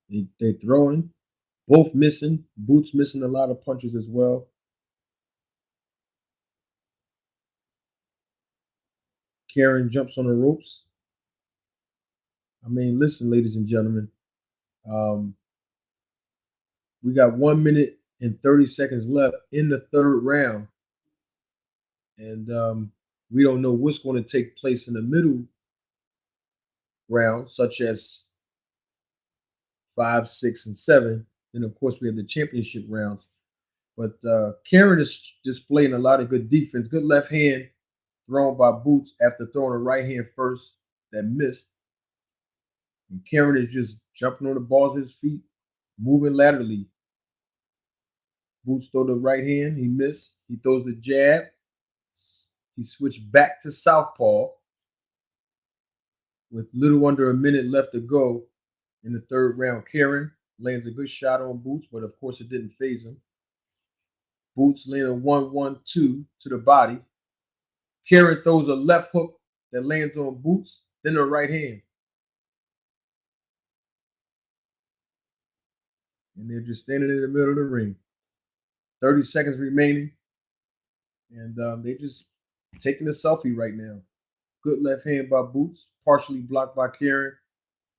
They throwing, both missing. Boots missing a lot of punches as well. Karen jumps on the ropes. I mean, listen, ladies and gentlemen, um, we got 1 minute and 30 seconds left in the third round, and we don't know what's going to take place in the middle round, such as 5, 6, and 7. And of course, we have the championship rounds. But Karen is displaying a lot of good defense. Good left hand thrown by Boots after throwing a right hand first that missed. And Karen is just jumping on the balls of his feet, moving laterally. Boots throw the right hand, he missed. He throws the jab. He switched back to southpaw with little under a minute left to go in the third round. Karen lands a good shot on Boots, but of course it didn't phase him. Boots land a 1-1-2 to the body. Karen throws a left hook that lands on Boots, then a right hand. And they're just standing in the middle of the ring. 30 seconds remaining. And they're just taking a selfie right now. Good left hand by Boots, partially blocked by Karen.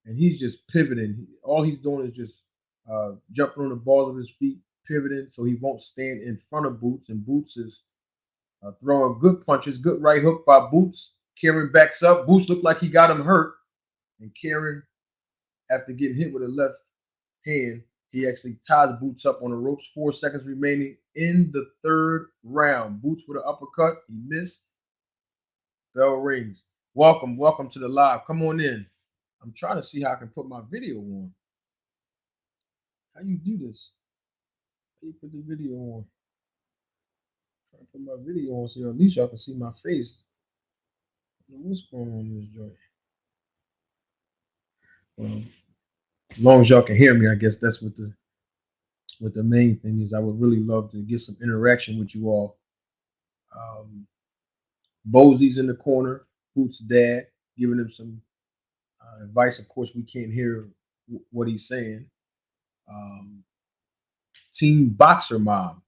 And he's just pivoting. All he's doing is just jumping on the balls of his feet, pivoting so he won't stand in front of Boots. And Boots is throwing good punches, good right hook by Boots. Karen backs up. Boots looked like he got him hurt. And Karen, after getting hit with a left hand, he actually ties Boots up on the ropes. 4 seconds remaining in the third round. Boots with an uppercut. He missed. Bell rings. Welcome to the live. Come on in. I'm trying to see how I can put my video on. How you do this? How you put the video on? Try to put my video on so at least y'all can see my face. What's going on in this joint? Well, as long as y'all can hear me, I guess that's what the main thing is. I would really love to get some interaction with you all. Bosey's in the corner, Boots' dad, giving him some advice. Of course, we can't hear what he's saying. Um, Team Boxer Mom,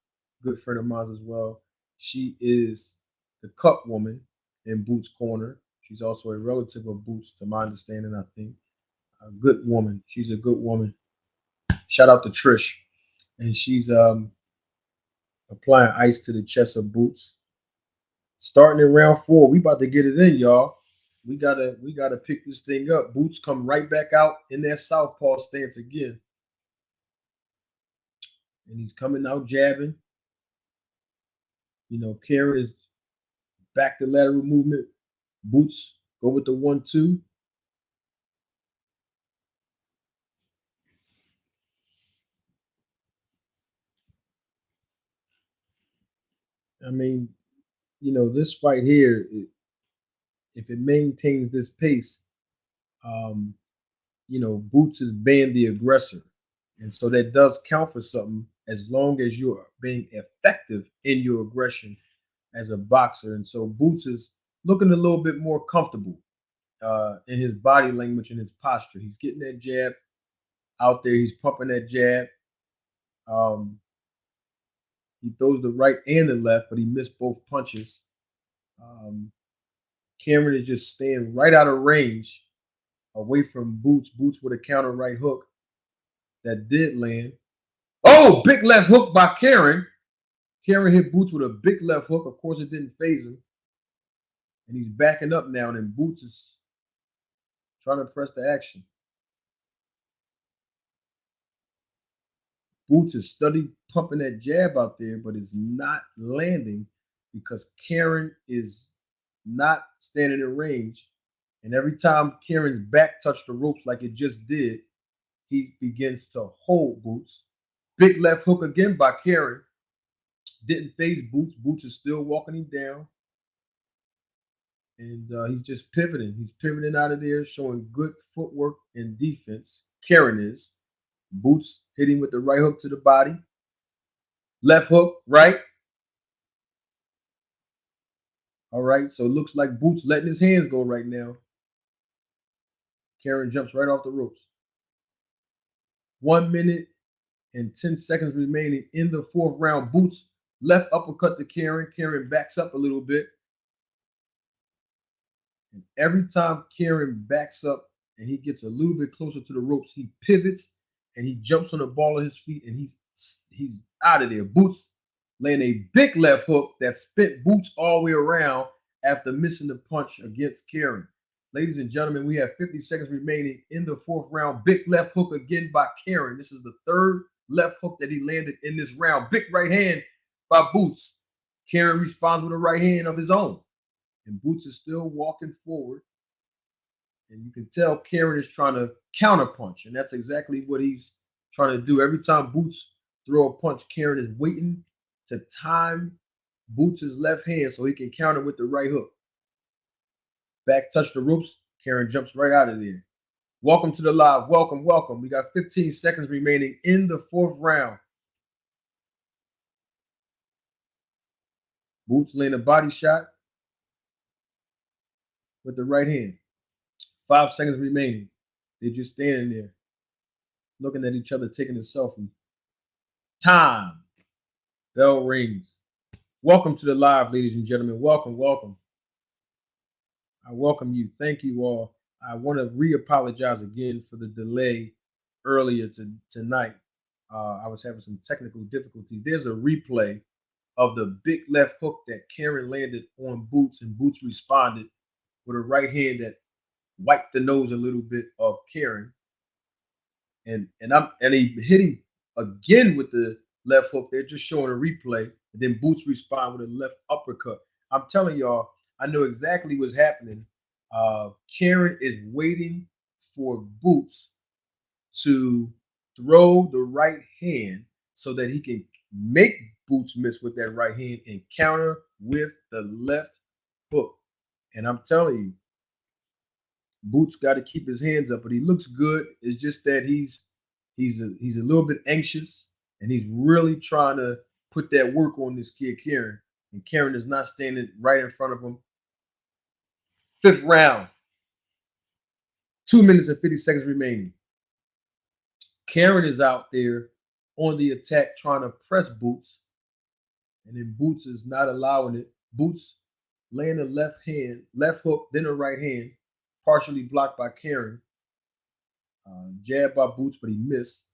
good friend of mine as well. She is the cup woman in Boots' corner. She's also a relative of Boots, to my understanding, I think. A good woman. She's a good woman. Shout out to Trish. And she's applying ice to the chest of Boots. Starting in round 4, we about to get it in, y'all. We gotta pick this thing up. Boots come right back out in that southpaw stance again, and he's coming out jabbing. Karen is back to lateral movement. Boots go with the 1-2. I mean, this fight here, if it maintains this pace, um, Boots is being the aggressor. And so that does count for something as long as you're being effective in your aggression as a boxer. And so Boots is looking a little bit more comfortable in his body language and his posture. He's getting that jab out there. He's pumping that jab. Um, he throws the right and the left, but he missed both punches. Um, Cameron is just staying right out of range away from Boots. Boots with a counter right hook that did land. Oh, big left hook by Karen. Karen hit Boots with a big left hook. Of course, it didn't phase him. And he's backing up now, and then Boots is trying to press the action. Boots is study pumping that jab out there, but it's not landing because Karen is not standing in range. And every time Karen's back touched the ropes like it just did, he begins to hold Boots. Big left hook again by Karen. Didn't phase Boots. Boots is still walking him down. And he's just pivoting. He's pivoting out of there, showing good footwork and defense. Karen is. Boots hitting with the right hook to the body. Left hook, right. All right, so it looks like Boots letting his hands go right now. Karen jumps right off the ropes. 1 minute and 10 seconds remaining in the fourth round. Boots left uppercut to Karen. Karen backs up a little bit. And every time Karen backs up and he gets a little bit closer to the ropes, he pivots and he jumps on the ball of his feet and he's out of there. Boots laying a big left hook that spent Boots all the way around after missing the punch against Karen. Ladies and gentlemen, we have 50 seconds remaining in the fourth round. Big left hook again by Karen. This is the third left hook that he landed in this round. Big right hand by Boots. Karen responds with a right hand of his own. And Boots is still walking forward. And you can tell Karen is trying to counterpunch. And that's exactly what he's trying to do. Every time Boots throw a punch, Karen is waiting to time Boots' left hand so he can counter with the right hook. Back touch the ropes. Karen jumps right out of there. Welcome to the live. Welcome, welcome. We got 15 seconds remaining in the fourth round. Boots laying a body shot with the right hand. 5 seconds remaining. They're just standing there, looking at each other, taking a selfie. Time. Bell rings. Welcome to the live, ladies and gentlemen. Welcome, welcome. I welcome you. Thank you all. I want to re-apologize again for the delay earlier tonight. I was having some technical difficulties. There's a replay of the big left hook that Karen landed on Boots, and Boots responded with a right hand that wiped the nose a little bit of Karen. And he hit him again with the left hook. They're just showing a replay. And then Boots respond with a left uppercut. I'm telling y'all, I know exactly what's happening. Karen is waiting for Boots to throw the right hand so that he can make Boots miss with that right hand and counter with the left hook. And I'm telling you, Boots got to keep his hands up, but he looks good. It's just that he's a little bit anxious, and he's really trying to put that work on this kid Karen. And Karen is not standing right in front of him. Fifth round. 2 minutes and 50 seconds remaining. Karen is out there on the attack trying to press Boots. And then Boots is not allowing it. Boots laying a left hook, then a right hand, partially blocked by Karen. Jab by Boots, but he missed.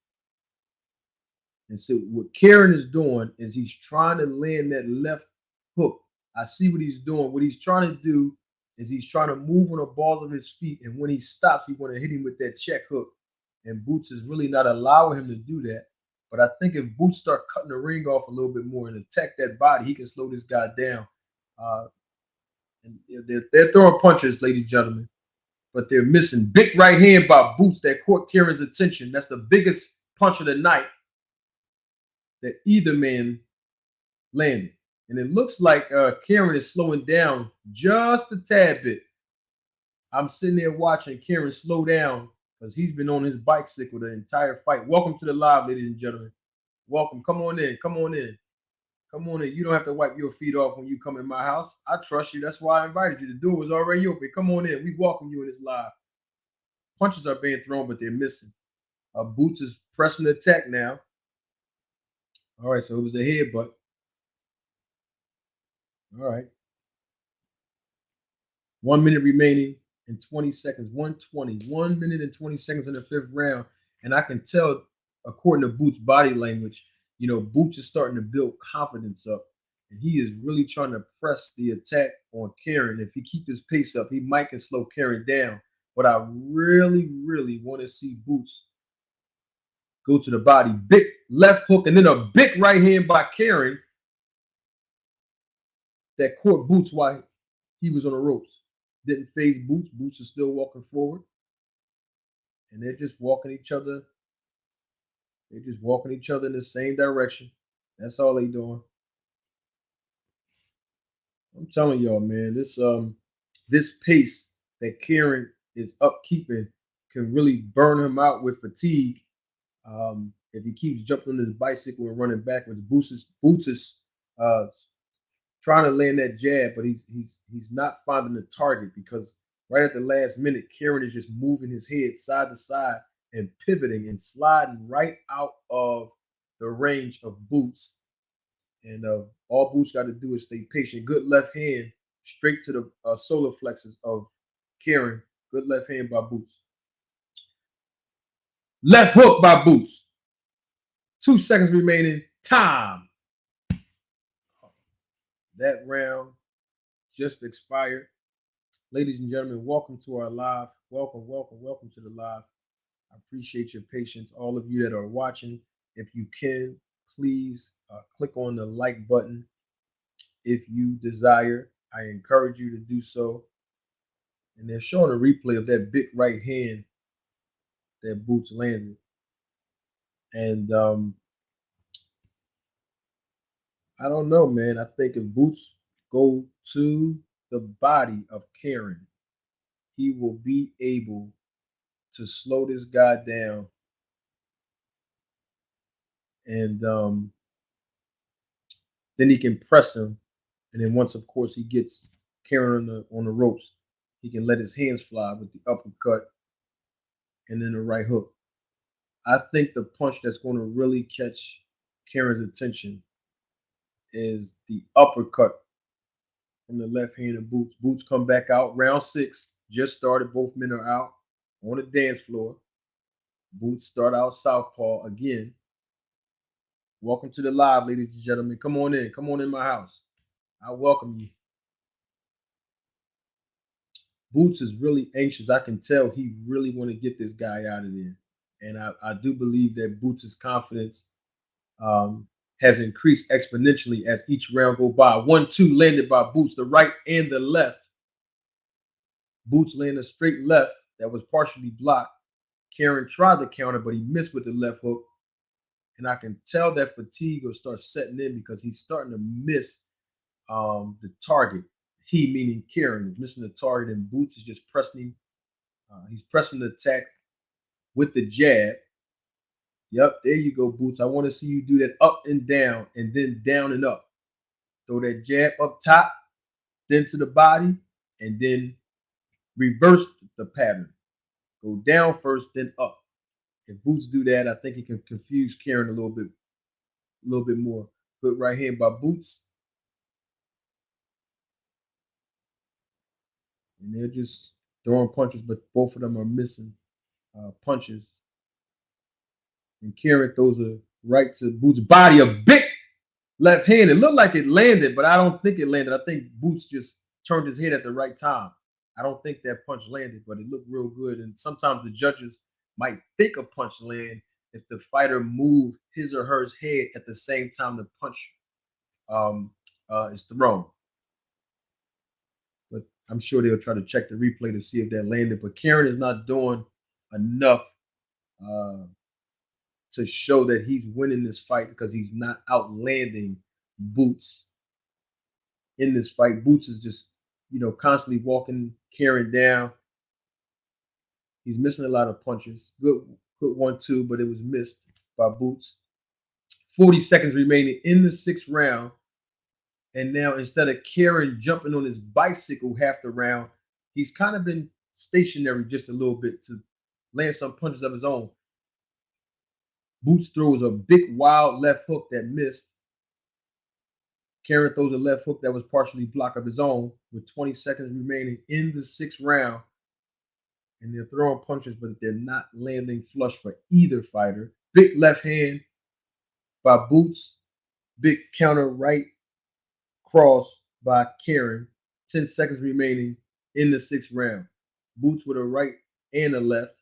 And so what Karen is doing is he's trying to land that left hook. I see what he's doing. What he's trying to do is he's trying to move on the balls of his feet. And when he stops, he want to hit him with that check hook. And Boots is really not allowing him to do that. But I think if Boots start cutting the ring off a little bit more and attack that body, he can slow this guy down. And they're throwing punches, ladies and gentlemen, but they're missing. Big right hand by Boots that caught Karen's attention. That's the biggest punch of the night that either man landed. And it looks like Karen is slowing down just a tad bit. I'm sitting there watching Karen slow down because he's been on his bicycle the entire fight. Welcome to the live, ladies and gentlemen. Welcome. Come on in. Come on in. Come on in. You don't have to wipe your feet off when you come in my house. I trust you. That's why I invited you. The door was already open. Come on in. We welcome you in this live. Punches are being thrown, but they're missing. Boots is pressing the attack now. All right, so it was a headbutt. All right. 1 minute remaining and 20 seconds. 1:20. 1 minute and 20 seconds in the fifth round. And I can tell, according to Boots' body language, Boots is starting to build confidence up. And he is really trying to press the attack on Karen. If he keeps his pace up, he might can slow Karen down. But I really, really want to see Boots go to the body. Big left hook and then a big right hand by Karen that caught Boots while he was on the ropes. Didn't phase Boots. Boots is still walking forward. And they're just walking each other. They're just walking each other in the same direction. That's all they doing. I'm telling y'all, man, this pace that Karen is upkeeping can really burn him out with fatigue. If he keeps jumping on his bicycle and running backwards. Boots is trying to land that jab, but he's not finding the target because right at the last minute, Karen is just moving his head side to side and pivoting and sliding right out of the range of Boots. And all Boots got to do is stay patient. Good left hand straight to the solar plexus of Kieran. Good left hand by Boots. Left hook by Boots. 2 seconds remaining. Time. That round just expired. Ladies and gentlemen, welcome to our live. Welcome to the live. I appreciate your patience. All of you that are watching, if you can, please click on the like button if you desire. I encourage you to do so. And they're showing a replay of that big right hand that Boots landed. And I don't know, man. I think if Boots go to the body of Kieran, he will be able to slow this guy down. And then he can press him. And then once, of course, he gets Kieran on the ropes, he can let his hands fly with the uppercut and then the right hook. I think the punch that's going to really catch Kieran's attention is the uppercut from the left hand of Boots. Boots come back out. Round 6 just started. Both men are out on the dance floor. Boots start out southpaw again. Welcome to the live, ladies and gentlemen. Come on in. Come on in my house. I welcome you. Boots is really anxious. I can tell he really want to get this guy out of there. And I do believe that Boots' confidence has increased exponentially as each round go by. 1-2 landed by Boots, the right and the left. Boots landed a straight left that was partially blocked. Kieran tried to counter, but he missed with the left hook. And I can tell that fatigue will start setting in because he's starting to miss the target. He, meaning Kieran, is missing the target, and Boots is just pressing him. He's pressing the attack with the jab. Yep, there you go, Boots. I want to see you do that up and down, and then down and up. Throw that jab up top, then to the body, and then reverse the pattern. Go down first, then up. If Boots do that, I think he can confuse Kieran a little bit more. Good right hand by Boots. And they're just throwing punches, but both of them are missing punches. And Kieran throws a right to Boots' body, a big left hand. It looked like it landed, but I don't think it landed. I think Boots just turned his head at the right time. I don't think that punch landed, but it looked real good. And sometimes the judges might think a punch land if the fighter moved his or her head at the same time the punch is thrown. But I'm sure they'll try to check the replay to see if that landed. But Kieran is not doing enough to show that he's winning this fight because he's not outlanding Boots in this fight. Boots is just, constantly walking Kieran down. He's missing a lot of punches. Good 1-2, but it was missed by Boots. 40 seconds remaining in the 6th round. And now instead of Kieran jumping on his bicycle half the round, he's kind of been stationary just a little bit to land some punches of his own. Boots throws a big wild left hook that missed. Kieran throws a left hook that was partially blocked of his own with 20 seconds remaining in the 6th round. And they're throwing punches, but they're not landing flush for either fighter. Big left hand by Boots. Big counter right cross by Kieran. 10 seconds remaining in the 6th round. Boots with a right and a left.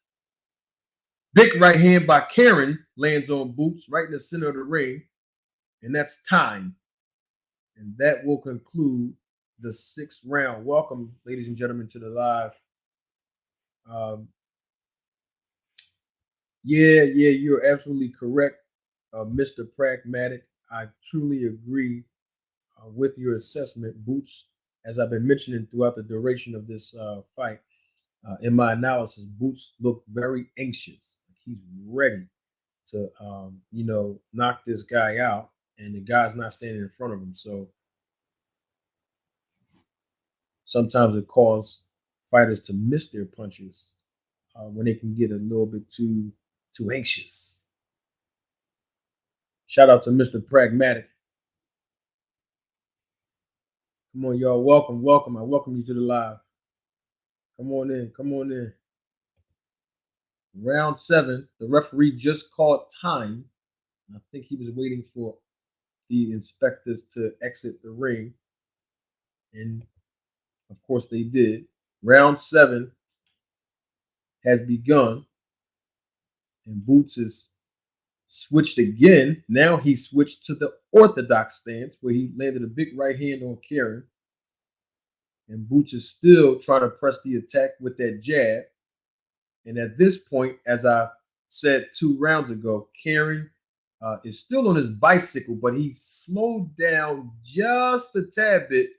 Big right hand by Kieran lands on Boots right in the center of the ring. And that's time. And that will conclude the 6th round. Welcome, ladies and gentlemen, to the live. Yeah, you're absolutely correct, Mr. Pragmatic. I truly agree with your assessment. Boots, as I've been mentioning throughout the duration of this fight, in my analysis, Boots looked very anxious. He's ready to, knock this guy out, and the guy's not standing in front of him. So sometimes it causes fighters to miss their punches when they can get a little bit too anxious. Shout out to Mr. Pragmatic. Come on, y'all. Welcome, welcome. I welcome you to the live. Come on in. Come on in. Round 7. The referee just called time. I think he was waiting for the inspectors to exit the ring. And of course they did. Round 7 has begun. And Boots is switched again. Now he switched to the orthodox stance where he landed a big right hand on Karen. And Boots is still trying to press the attack with that jab. And at this point, as I said 2 rounds ago, Karen is still on his bicycle, but he slowed down just a tad bit.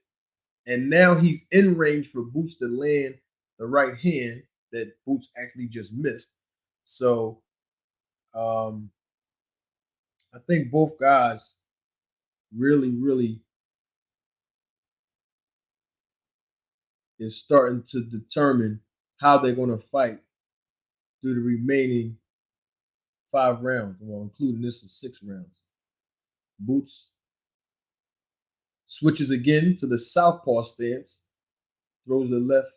And now he's in range for Boots to land the right hand that Boots actually just missed. So I think both guys really is starting to determine how they're going to fight through the remaining 5 rounds, well, including this is 6 rounds. Boots switches again to the southpaw stance, throws the left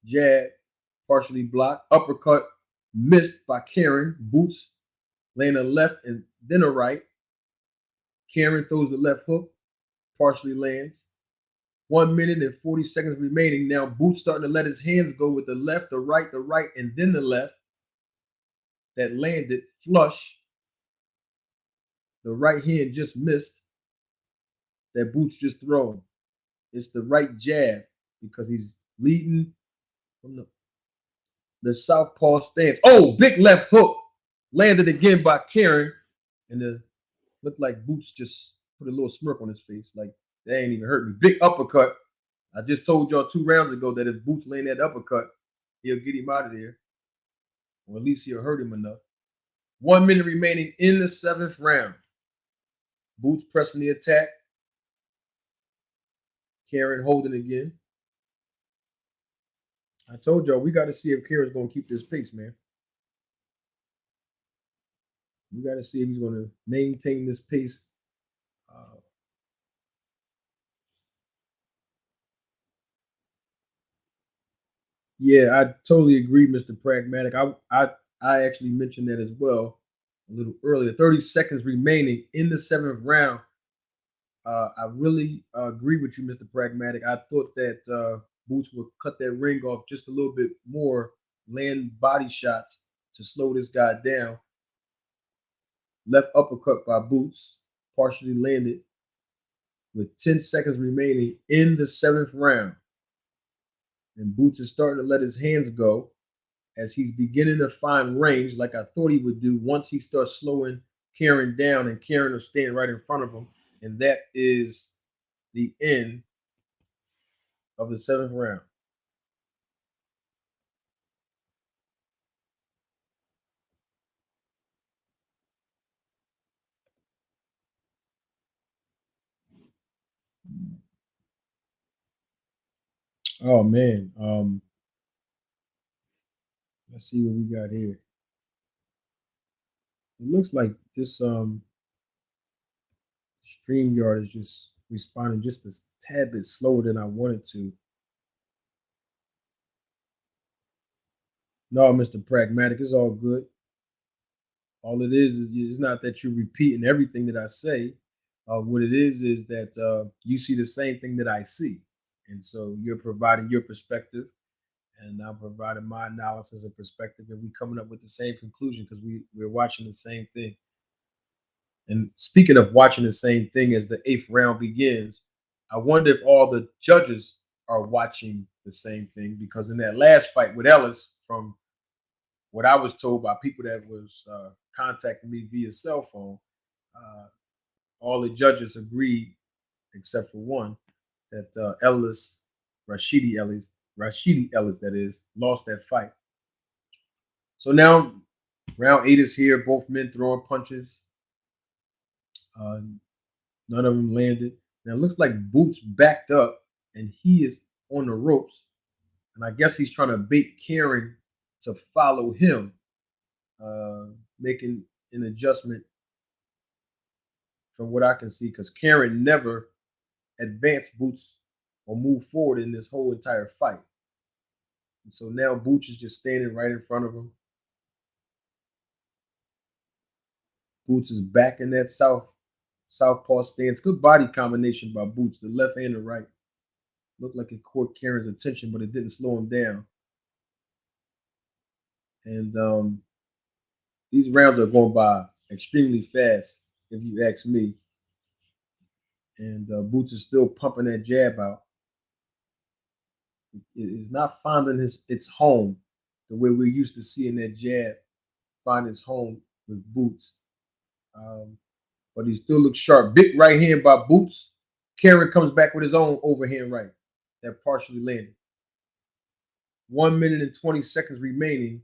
jab, partially blocked, uppercut missed by Karen. Boots laying a left and then a right. Karen throws the left hook, partially lands. 1 minute and 40 seconds remaining. Now Boots starting to let his hands go with the left, the right, and then the left. That landed flush. The right hand just missed. That Boots just thrown. It's the right jab because he's leading from the southpaw stance. Oh, big left hook. Landed again by Karen. And it looked like Boots just put a little smirk on his face. Like, that ain't even hurt me. Big uppercut. I just told y'all 2 rounds ago that if Boots land that uppercut, he'll get him out of there. Or at least he'll hurt him enough. 1 minute remaining in the 7th round. Boots pressing the attack. Karen holding again. I told y'all we got to see if Karen's going to keep this pace, man. We got to see if he's going to maintain this pace. Yeah, I totally agree, Mr. Pragmatic. I actually mentioned that as well a little earlier. 30 seconds remaining in the 7th round. I really agree with you, Mr. Pragmatic. I thought that Boots would cut that ring off just a little bit more, land body shots to slow this guy down. Left uppercut by Boots, partially landed with 10 seconds remaining in the 7th round. And Boots is starting to let his hands go as he's beginning to find range like I thought he would do once he starts slowing Karen down and Karen will stand right in front of him. And that is the end of the 7th round. Oh man. Let's see what we got here. It looks like this StreamYard is just responding just a tad bit slower than I wanted to. No, Mr. Pragmatic, it's all good. All it is it's not that you're repeating everything that I say. What it is that you see the same thing that I see. And so you're providing your perspective, and I'm providing my analysis and perspective, and we coming up with the same conclusion because we're watching the same thing. And speaking of watching the same thing as the 8th round begins, I wonder if all the judges are watching the same thing because in that last fight with Ellis, from what I was told by people that was contacting me via cell phone, all the judges agreed, except for one, that Rashidi Ellis, that is, lost that fight. So now round 8 is here. Both men throwing punches. None of them landed. Now it looks like Boots backed up and he is on the ropes. And I guess he's trying to bait Karen to follow him, making an adjustment from what I can see, because Karen never advanced Boots or moved forward in this whole entire fight. And so now Boots is just standing right in front of him. Boots is back in that southpaw stance. Good body combination by Boots, the left and the right. Looked like it caught Karen's attention, but it didn't slow him down. And these rounds are going by extremely fast, if you ask me. And Boots is still pumping that jab out. It is not finding its home the way we're used to seeing that jab find its home with Boots. But he still looks sharp. Big right hand by Boots. Karen comes back with his own overhand right that partially landed. 1 minute and 20 seconds remaining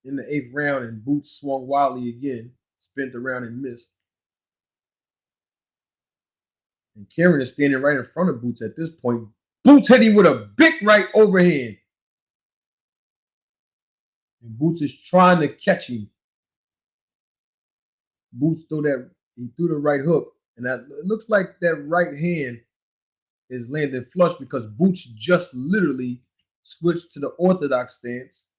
in the 8th round, and Boots swung wildly again, spent around and missed. And Karen is standing right in front of Boots at this point. Boots hit him with a big right overhand. And Boots is trying to catch him. Boots threw the right hook, and it looks like that right hand is landing flush because Boots just literally switched to the orthodox stance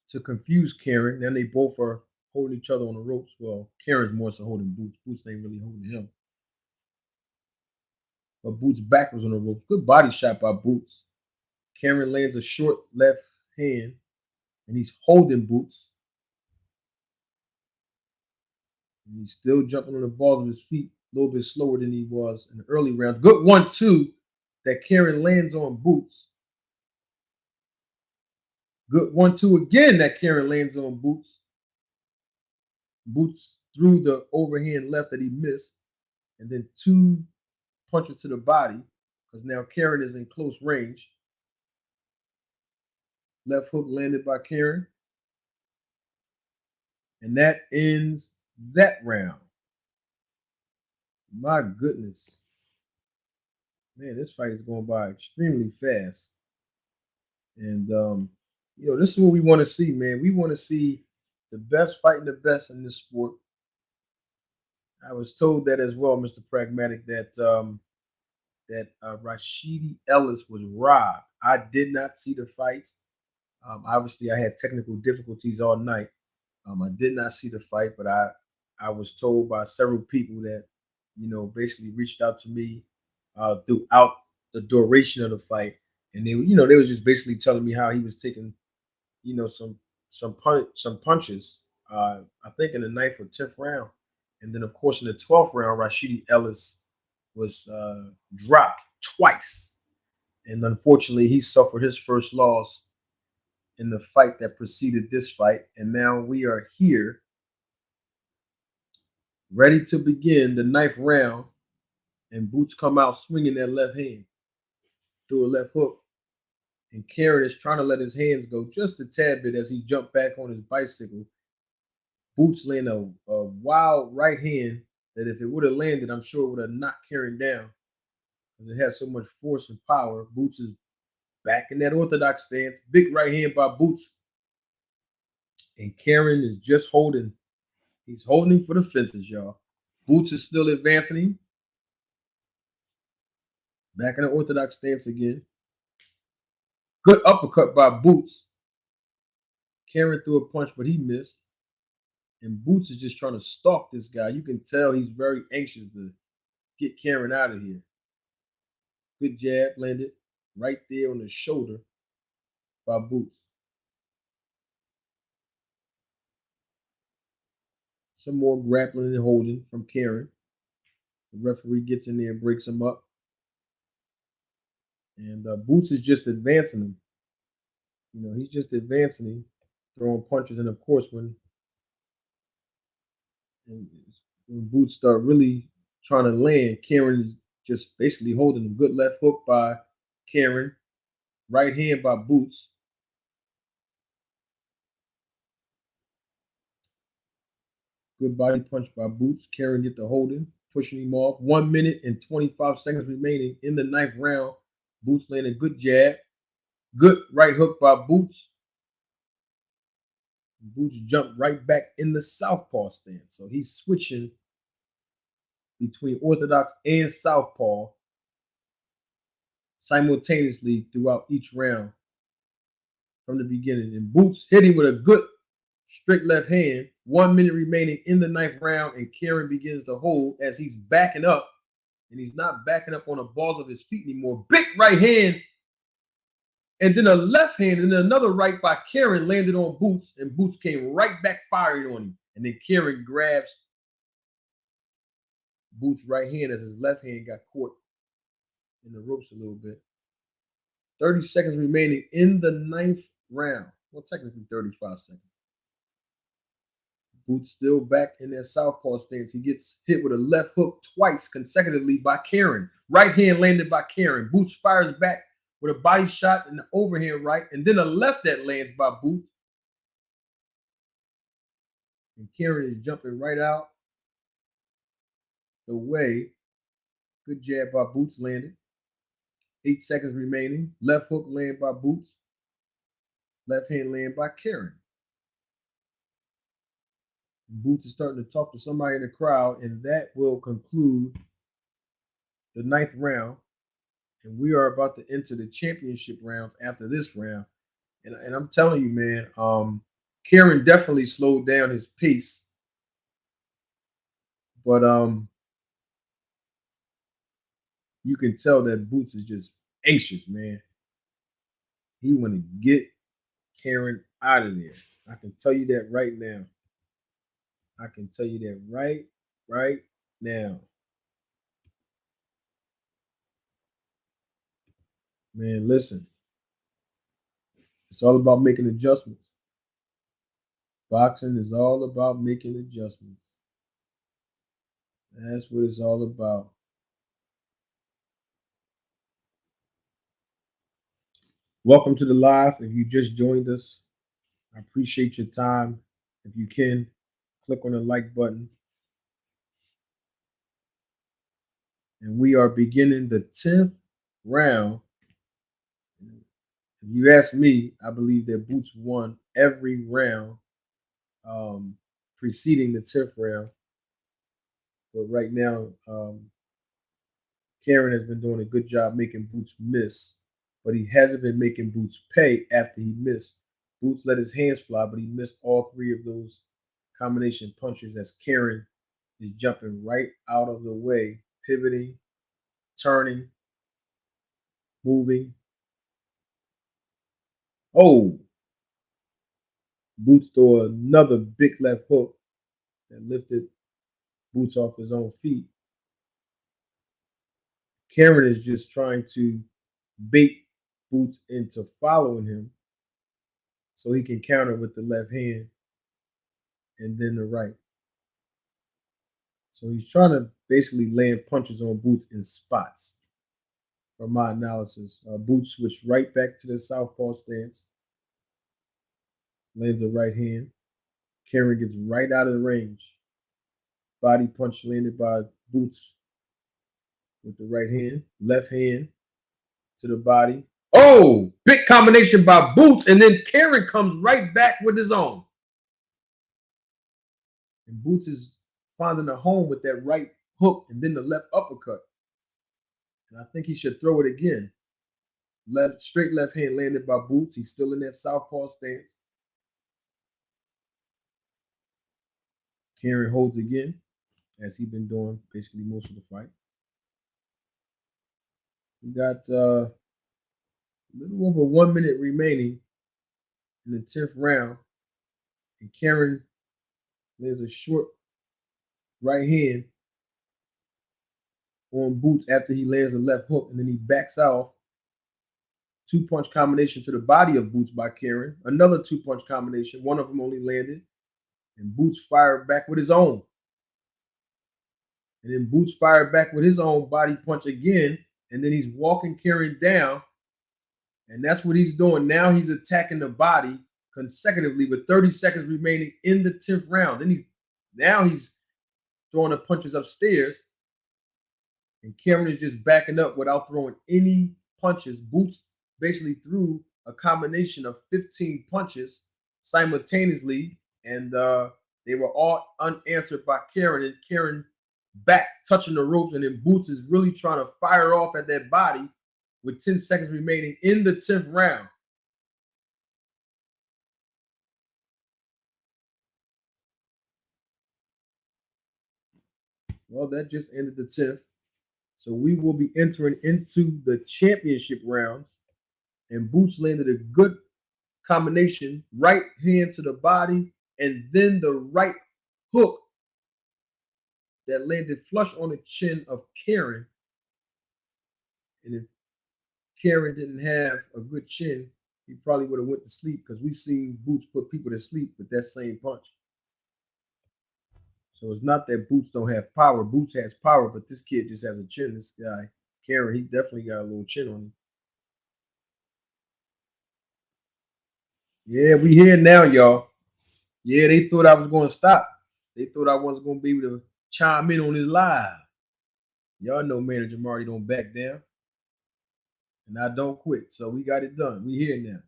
to confuse Karen. Then they both are holding each other on the ropes. Well, Karen's more so holding Boots. Boots ain't really holding him. But Boots' back was on the ropes. Good body shot by Boots. Karen lands a short left hand, and he's holding Boots. And he's still jumping on the balls of his feet a little bit slower than he was in the early rounds. Good 1-2 that Karen lands on Boots. Good 1-2 again that Karen lands on Boots. Boots threw the overhand left that he missed, and then 2 punches to the body because now Karen is in close range. Left hook landed by Karen. And that ends that round. My goodness. Man, this fight is going by extremely fast. And, this is what we want to see, man. We want to see the best fighting the best in this sport. I was told that as well, Mr. Pragmatic, that Rashidi Ellis was robbed. I did not see the fights. Obviously, I had technical difficulties all night. I did not see the fight, but I was told by several people that, basically reached out to me throughout the duration of the fight, and they was just basically telling me how he was taking, some punches. I think in the 9th or 10th round, and then of course in the 12th round, Rashidi Ellis was dropped twice, and unfortunately he suffered his first loss in the fight that preceded this fight. And now we are here ready to begin the 9th round, and Boots come out swinging that left hand through a left hook, and Karen is trying to let his hands go just a tad bit as he jumped back on his bicycle. Boots land a wild right hand that if it would have landed, I'm sure it would have knocked Karen down because it has so much force and power. Boots is back in that orthodox stance. Big right hand by Boots. And Karen is just holding. He's holding him for the fences, y'all. Boots is still advancing him. Back in the orthodox stance again. Good uppercut by Boots. Karen threw a punch, but he missed. And Boots is just trying to stalk this guy. You can tell he's very anxious to get Karen out of here. Good jab landed right there on the shoulder by Boots. Some more grappling and holding from Karen. The referee gets in there and breaks him up. And Boots is just advancing him. He's just advancing him, throwing punches. And of course, when Boots start really trying to land, Karen is just basically holding him. Good left hook by Karen. Right hand by Boots. Good body punch by Boots. Karen get the holding, pushing him off. 1 minute and 25 seconds remaining in the 9th round. Boots landing a good jab. Good right hook by Boots. Boots jumped right back in the southpaw stance. So he's switching between orthodox and southpaw simultaneously throughout each round from the beginning. And Boots hit him with a good straight left hand. 1 minute remaining in the ninth round, and Kieran begins to hold as he's backing up. And he's not backing up on the balls of his feet anymore. Big right hand, and then a left hand, and then another right by Kieran landed on Boots, and Boots came right back firing on him. And then Kieran grabs Boots' right hand as his left hand got caught in the ropes a little bit. 30 seconds remaining in the ninth round. Well, technically 35 seconds. Boots still back in that southpaw stance. He gets hit with a left hook twice consecutively by Kieran. Right hand landed by Kieran. Boots fires back with a body shot and the overhand right, and then a left that lands by Boots. And Kieran is jumping right out the way. Good jab by Boots landed. 8 seconds remaining. Left hook land by Boots. Left hand land by Kieran. Boots is starting to talk to somebody in the crowd, and that will conclude the ninth round. And we are about to enter the championship rounds after this round. And I'm telling you, man, Kieran definitely slowed down his pace. But you can tell that Boots is just anxious, man. He want to get Kieran out of there. I can tell you that right now. I can tell you that right now. Man, listen. It's all about making adjustments. Boxing is all about making adjustments. That's what it's all about. Welcome to the live. If you just joined us, I appreciate your time. If you can, click on the like button. And we are beginning the 10th round. If you ask me, I believe that Boots won every round preceding the 10th round. But right now, Kieran has been doing a good job making Boots miss, but he hasn't been making Boots pay after he missed. Boots let his hands fly, but he missed all three of those combination punches as Kieran is jumping right out of the way, pivoting, turning, moving. Oh, Boots threw another big left hook that lifted Boots off his own feet. Kieran is just trying to bait Boots into following him so he can counter with the left hand and then the right. So he's trying to basically land punches on Boots in spots. From my analysis, Boots switched right back to the southpaw stance, lands a right hand. Kieran gets right out of the range. Body punch landed by Boots with the right hand. Left hand to the body. Oh, big combination by Boots, and then Kieran comes right back with his own. And Boots is finding a home with that right hook and then the left uppercut. And I think he should throw it again. Straight left hand landed by Boots. He's still in that southpaw stance. Kieran holds again, as he's been doing basically most of the fight. We got a little over 1 minute remaining in the 10th round. And Kieran lands a short right hand on Boots after he lands a left hook, and then he backs off. 2-punch combination to the body of Boots by Kieran. Another 2-punch combination. One of them only landed. And Boots fired back with his own. And then Boots fired back with his own body punch again. And then he's walking Kieran down. And that's what he's doing. Now he's attacking the body consecutively with 30 seconds remaining in the 10th round. Then he's throwing the punches upstairs. And Kieran is just backing up without throwing any punches. Boots basically threw a combination of 15 punches simultaneously, and they were all unanswered by Karen. And Karen back touching the ropes, and then Boots is really trying to fire off at that body with 10 seconds remaining in the 10th round. Well, that just ended the 10th. So we will be entering into the championship rounds. And Boots landed a good combination, right hand to the body, and then the right hook that landed flush on the chin of Karen. And if Karen didn't have a good chin, he probably would have went to sleep, because we've seen Boots put people to sleep with that same punch. So it's not that Boots don't have power. Boots has power, but this kid just has a chin. This guy, Karen, he definitely got a little chin on him. Yeah, we here now, y'all. Yeah, they thought I was going to stop. They thought I wasn't going to be able to chime in on this live. Y'all know Manager Marty don't back down, and I don't quit. So we got it done. We here now.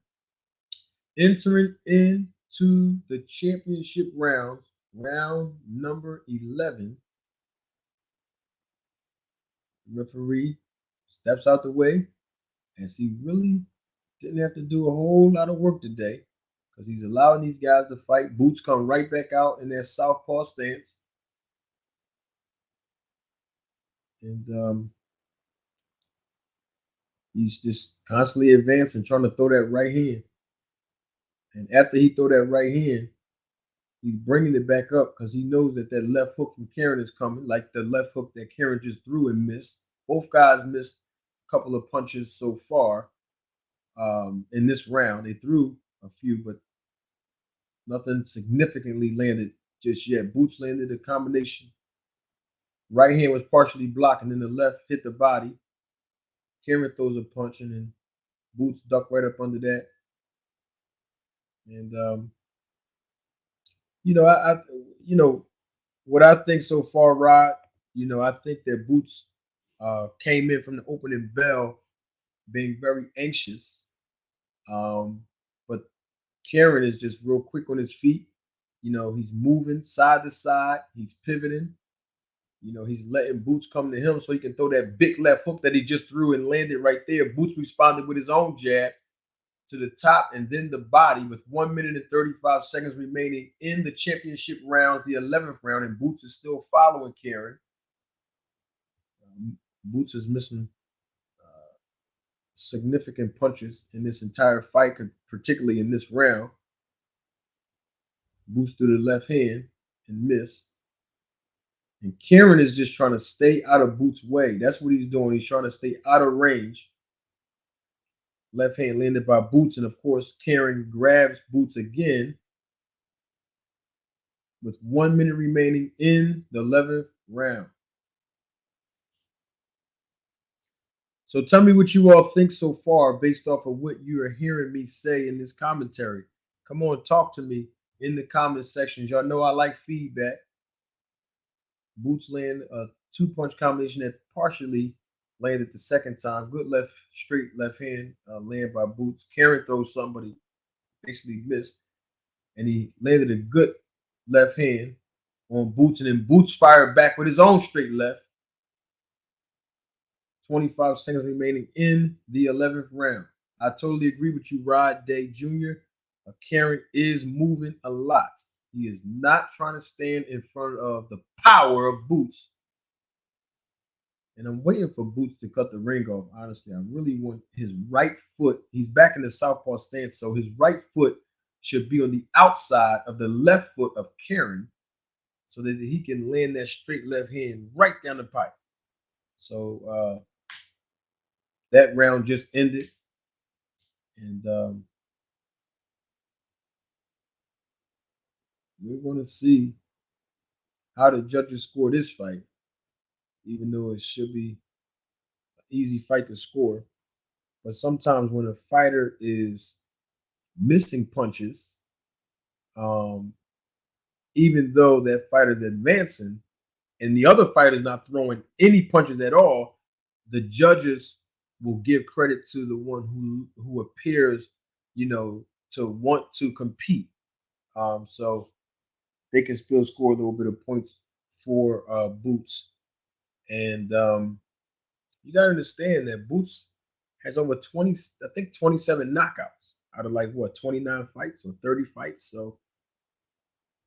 Entering into the championship rounds, round number 11. Referee steps out the way, as he really didn't have to do a whole lot of work today, because he's allowing these guys to fight. Boots come right back out in their southpaw stance. And he's just constantly advancing, trying to throw that right hand. And after he throw that right hand, he's bringing it back up, because he knows that that left hook from Karen is coming, like the left hook that Karen just threw and missed. Both guys missed a couple of punches so far in this round. They threw a few, but nothing significantly landed just yet. Boots landed a combination. Right hand was partially blocked, and then the left hit the body. Karen throws a punch, and then Boots ducked right up under that. And what I think so far, Rod. I think that Boots came in from the opening bell being very anxious, but Karen is just real quick on his feet. He's moving side to side. He's pivoting. He's letting Boots come to him so he can throw that big left hook that he just threw and landed right there. Boots responded with his own jab to the top and then the body, with 1 minute and 35 seconds remaining in the championship rounds, the 11th round, and Boots is still following Karen. Boots is missing significant punches in this entire fight, particularly in this round. Boots threw the left hand and missed. And Karen is just trying to stay out of Boots' way. That's what he's doing. He's trying to stay out of range. Left hand landed by Boots, and of course, Karen grabs Boots again with 1 minute remaining in the 11th round. So tell me what you all think so far based off of what you are hearing me say in this commentary. Come on, talk to me in the comment sections. Y'all know I like feedback. Boots land a two-punch combination that partially landed the second time. Good straight left hand land by Boots. Karen throws somebody, basically missed. And he landed a good left hand on Boots. And then Boots fired back with his own straight left. 25 seconds remaining in the 11th round. I totally agree with you, Rod Day Jr. Karen is moving a lot. He is not trying to stand in front of the power of Boots. And I'm waiting for Boots to cut the ring off. Honestly, I really want his right foot. He's back in the southpaw stance, so his right foot should be on the outside of the left foot of Karen, so that he can land that straight left hand right down the pipe. So that round just ended. And we're going to see how the judges score this fight, even though it should be an easy fight to score. But sometimes when a fighter is missing punches, even though that fighter's advancing and the other fighter's not throwing any punches at all, the judges will give credit to the one who appears to want to compete. So they can still score a little bit of points for Boots. And you got to understand that Boots has over 20, I think 27 knockouts out of like what, 29 fights or 30 fights. So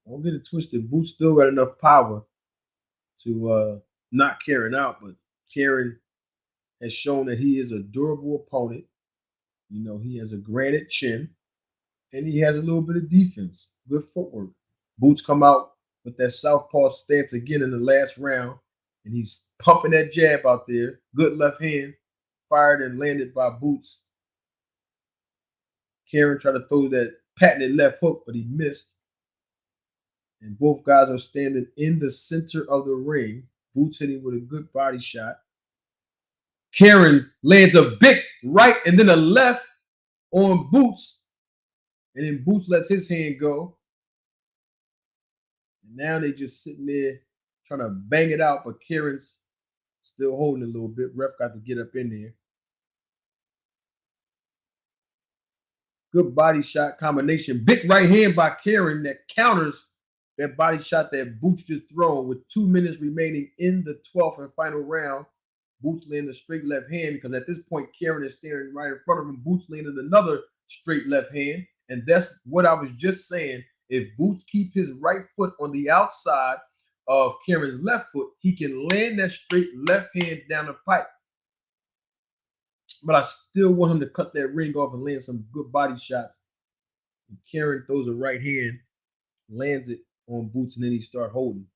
don't get it twisted. Boots still got enough power to knock Karen out, but Karen has shown that he is a durable opponent. He has a granite chin and he has a little bit of defense, good footwork. Boots come out with that southpaw stance again in the last round, and he's pumping that jab out there. Good left hand, fired and landed by Boots. Karen tried to throw that patented left hook, but he missed. And both guys are standing in the center of the ring. Boots hitting with a good body shot. Karen lands a big right and then a left on Boots. And then Boots lets his hand go. And now they just sitting there trying to bang it out, but Karen's still holding a little bit. Ref got to get up in there. Good body shot combination. Big right hand by Karen that counters that body shot that Boots just thrown with 2 minutes remaining in the 12th and final round. Boots landed a straight left hand because at this point, Karen is staring right in front of him. Boots landed another straight left hand. And that's what I was just saying. If Boots keep his right foot on the outside of Karen's left foot, he can land that straight left hand down the pipe. But I still want him to cut that ring off and land some good body shots. And Karen throws a right hand, lands it on Boots, and then he start holding.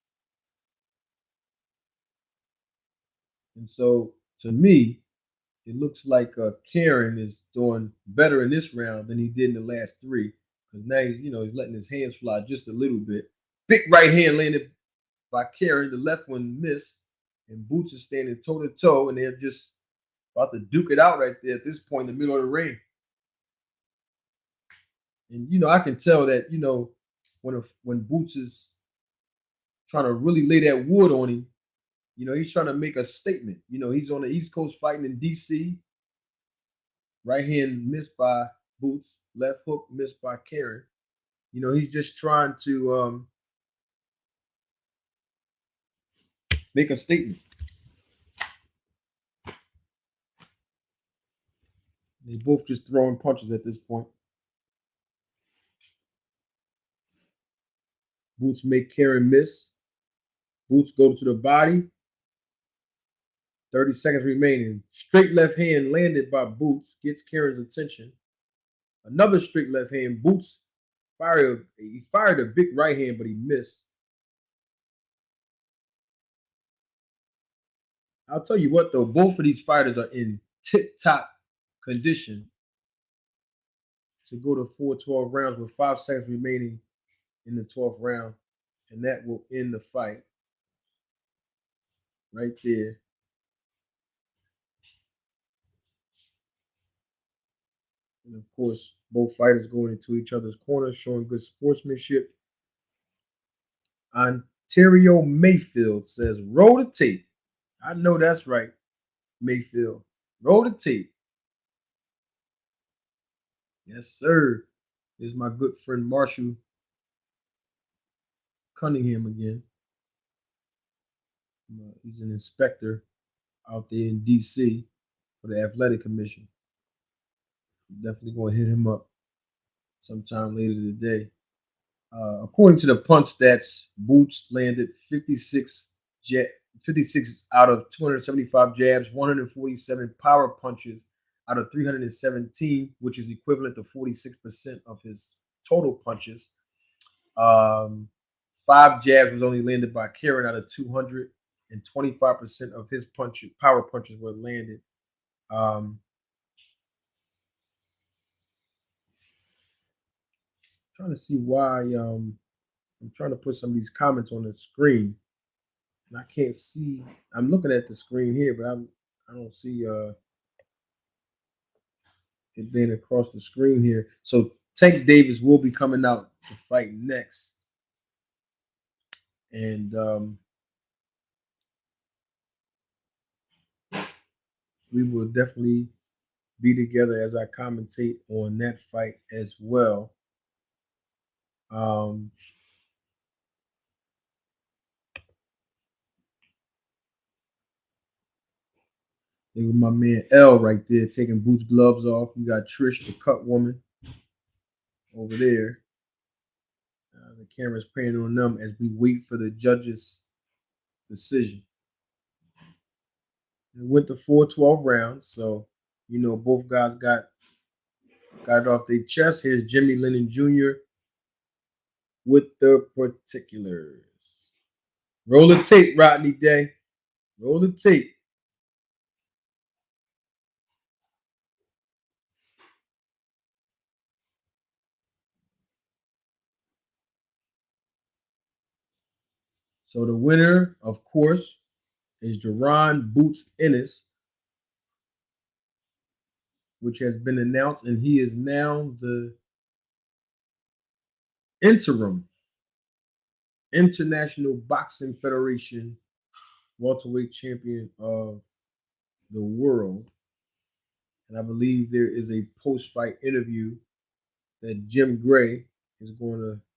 And so, to me, it looks like Karen is doing better in this round than he did in the last three. Because now he's letting his hands fly just a little bit. Big right hand landed by Karen. The left one missed. And Boots is standing toe to toe, and they're just about to duke it out right there at this point in the middle of the ring. And I can tell that when Boots is trying to really lay that wood on him, he's trying to make a statement. He's on the East Coast fighting in DC. Right hand missed by Boots, left hook missed by Karen. He's just trying to make a statement. They both just throwing punches at this point. Boots make Karen miss. Boots go to the body. 30 seconds remaining. Straight left hand landed by Boots. Gets Karen's attention. Another straight left hand. Boots fired a big right hand, but he missed. I'll tell you what, though. Both of these fighters are in tip-top condition to go to 4-12 rounds with 5 seconds remaining in the 12th round. And that will end the fight right there. And of course, both fighters going into each other's corners, showing good sportsmanship. Ontario Mayfield says, roll the tape. I know that's right, Mayfield. Roll the tape. Yes, sir. There's my good friend Marshall Cunningham again. He's an inspector out there in D.C. for the Athletic Commission. Definitely going to hit him up sometime later today. According to the punch stats, Boots landed 56 out of 275 jabs, 147 power punches out of 317, which is equivalent to 46% of his total punches. 5 jabs was only landed by Karen out of 200, and 25% of his power punches were landed. Trying to see why I'm trying to put some of these comments on the screen, and I can't see. I'm looking at the screen here, but I don't see it being across the screen here. So Tank Davis will be coming out to fight next, and we will definitely be together as I commentate on that fight as well. Um, it was my man L right there taking Boots' gloves off. We got Trish, the cut woman, over there. The camera's praying on them as we wait for the judge's decision. It went to 4-12 rounds, so both guys got it off their chest. Here's Jimmy Lennon Jr. with the particulars. Roll the tape, Rodney Day. Roll the tape. So the winner, of course, is Jerron Boots Ennis, which has been announced, and he is now the interim International Boxing Federation welterweight champion of the world. And I believe there is a post-fight interview that Jim Gray is going to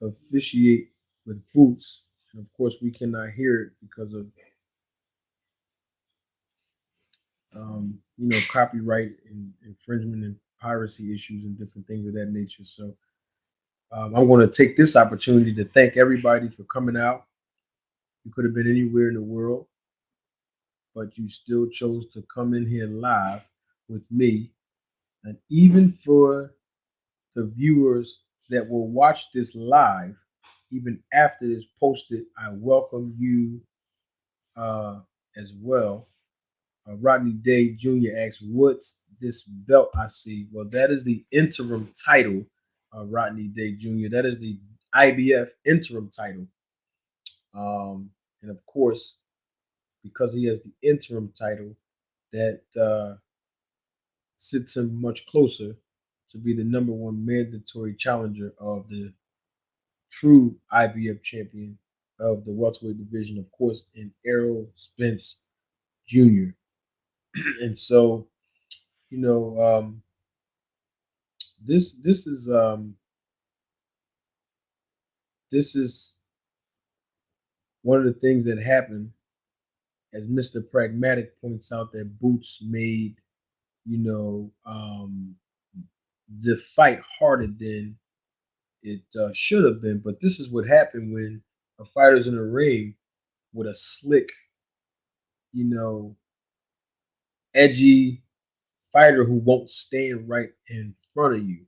officiate with Boots. And of course, we cannot hear it because of copyright and infringement and piracy issues and different things of that nature. So I'm going to take this opportunity to thank everybody for coming out. You could have been anywhere in the world, but you still chose to come in here live with me. And even for the viewers that will watch this live, even after it's posted, I welcome you as well. Rodney Day Jr. asks, "What's this belt I see?" Well, that is the interim title, Rodney Day Jr. That is the IBF interim title. And of course, because he has the interim title, that sits him much closer to be the number one mandatory challenger of the true IBF champion of the welterweight division, of course, in Errol Spence Jr. And so, you know, this is one of the things that happened, as Mr. Pragmatic points out, that Boots made, you know, the fight harder than it should have been. But this is what happened when a fighter's in a ring with a slick, you know, edgy fighter who won't stand right in front of you,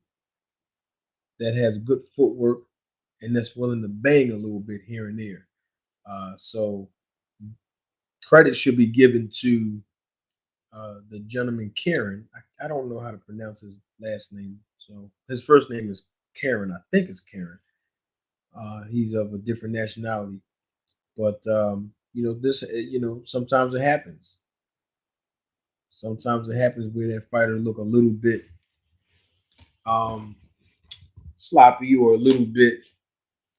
that has good footwork, and that's willing to bang a little bit here and there. So credit should be given to the gentleman Karen. I don't know how to pronounce his last name. So his first name is Karen. I think it's Karen. He's of a different nationality, but this. Sometimes it happens. Sometimes it happens where that fighter look a little bit um, sloppy or a little bit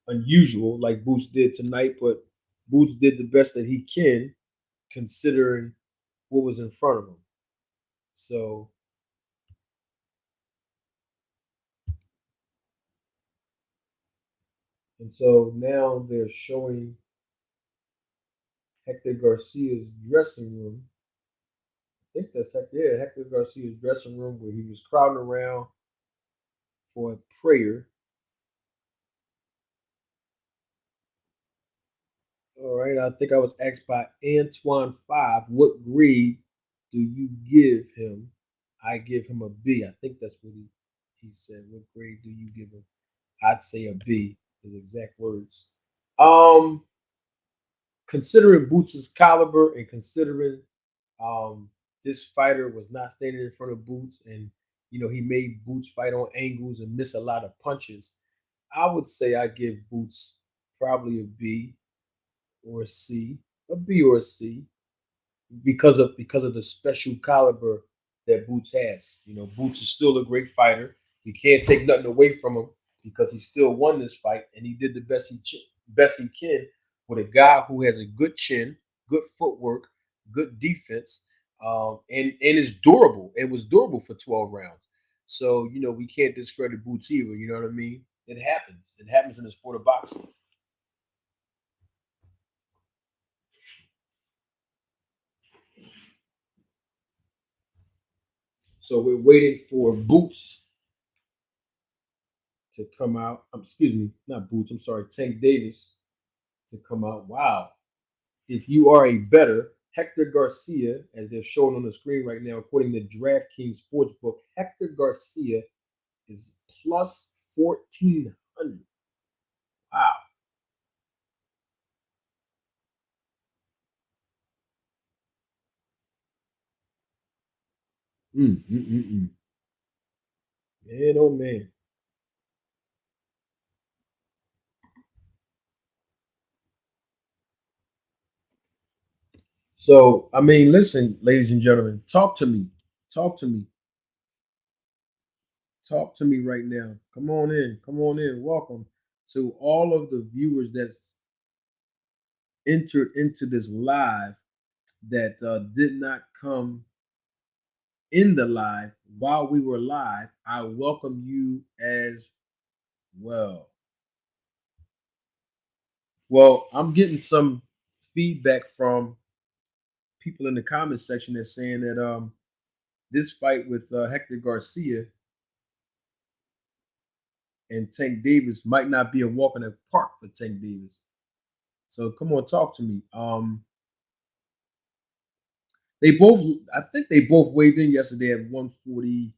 unusual, like Boots did tonight. But Boots did the best that he can, considering what was in front of him. So now they're showing Hector Garcia's dressing room. I think that's Hector Garcia's dressing room, where he was crowding around for a prayer. All right, I think I was asked by Antoine Five, what grade do you give him? I give him a B. I think that's what he said. What grade do you give him? I'd say a B. His exact words. Um, Considering Boots' caliber and considering um this fighter was not standing in front of Boots, and he made Boots fight on angles and miss a lot of punches, I would say I give Boots probably a B or a C, a B or a C, because of the special caliber that Boots has. Boots is still a great fighter. We can't take nothing away from him because he still won this fight, and he did the best he can with a guy who has a good chin, good footwork, good defense. and it's durable. It was durable for 12 rounds. So we can't discredit Boots either. You know what I mean? It happens. It happens in the sport of boxing. So we're waiting for Boots to come out. Excuse me, not Boots. I'm sorry, Tank Davis to come out. Wow. If you are a better, Hector Garcia, as they're showing on the screen right now, according to DraftKings Sportsbook, Hector Garcia is plus 1,400. Wow. Mm. Man, oh man. So, I mean, listen, ladies and gentlemen, talk to me. Talk to me. Talk to me right now. Come on in. Come on in. Welcome to all of the viewers that's entered into this live that did not come in the live while we were live. I welcome you as well. Well, I'm getting some feedback from people in the comments section that's saying that this fight with Hector Garcia and Tank Davis might not be a walk in the park for Tank Davis. So come on, talk to me. They both, I think they both weighed in yesterday at 140,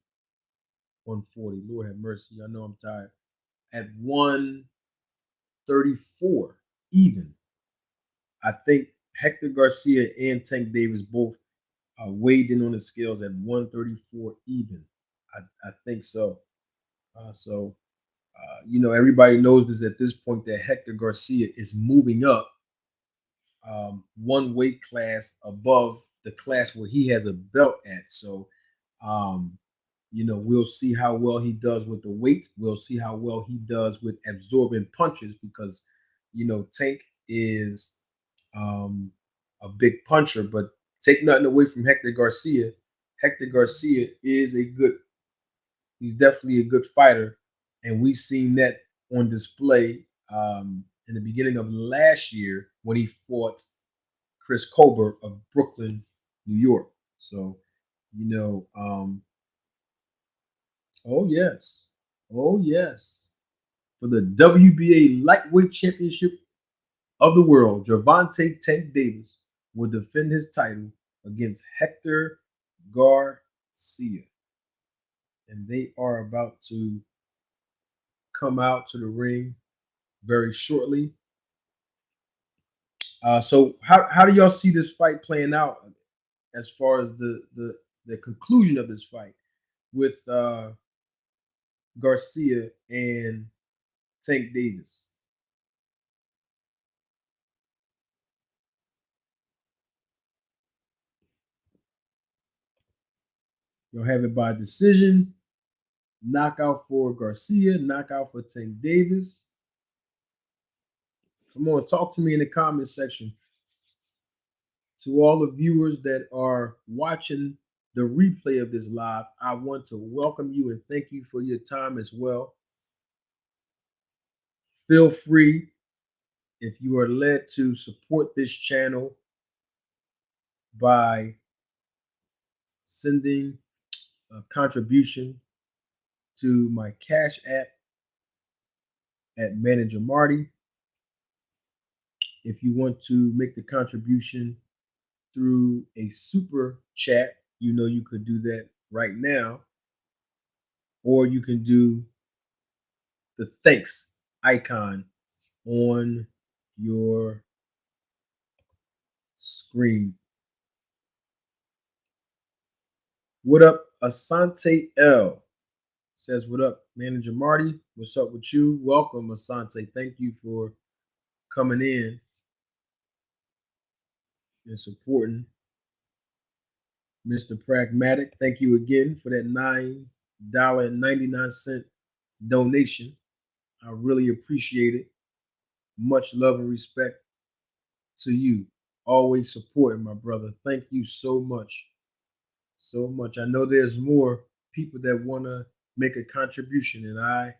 140. Lord have mercy. I know I'm tired. At 134 even. I think Hector Garcia and Tank Davis both weighed in on the scales at 134 even. I think so. Everybody knows this at this point that Hector Garcia is moving up one weight class above the class where he has a belt at. So, um, we'll see how well he does with the weight. We'll see how well he does with absorbing punches because, Tank is a big puncher, but take nothing away from Hector Garcia. Hector Garcia is he's definitely a good fighter. And we seen that on display in the beginning of last year when he fought Chris Colbert of Brooklyn, New York. So, you know, um, oh yes, oh yes, for the WBA Lightweight Championship of the World, Gervonta Tank Davis will defend his title against Hector Garcia, and they are about to come out to the ring very shortly. So, how do y'all see this fight playing out as far as the conclusion of this fight with Garcia and Tank Davis? You'll have it by decision, knockout for Garcia, knockout for Tank Davis. Come on, talk to me in the comment section. To all the viewers that are watching the replay of this live, I want to welcome you and thank you for your time as well. Feel free, if you are led, to support this channel by sending a contribution to my Cash App at Manager Marty. If you want to make the contribution through a super chat, you could do that right now, or you can do the thanks icon on your screen. What up, Asante L? Says, what up, Manager Marty? What's up with you? Welcome, Asante. Thank you for coming in and supporting Mr. Pragmatic. Thank you again for that $9.99 donation. I really appreciate it. Much love and respect to you. Always supporting my brother. Thank you so much. so much. I know there's more people that want to make a contribution, and I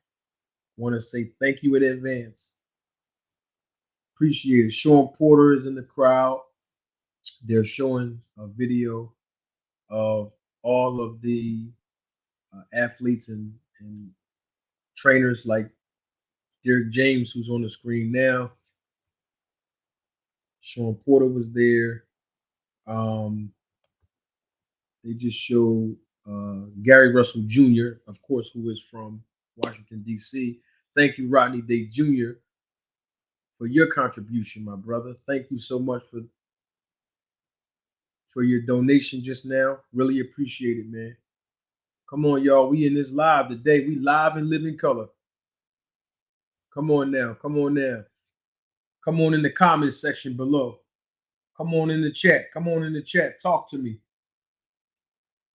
want to say thank you in advance. Appreciate it. Sean Porter is in the crowd. They're showing a video of all of the athletes and trainers like Derek James, who's on the screen now. Sean Porter was there. Um, they just showed Gary Russell Jr., of course, who is from Washington, D.C. Thank you, Rodney Day Jr., for your contribution, my brother. Thank you so much for your donation just now. Really appreciate it, man. Come on, y'all. We in this live today. We live in living color. Come on now. Come on now. Come on in the comments section below. Come on in the chat. Come on in the chat. Talk to me.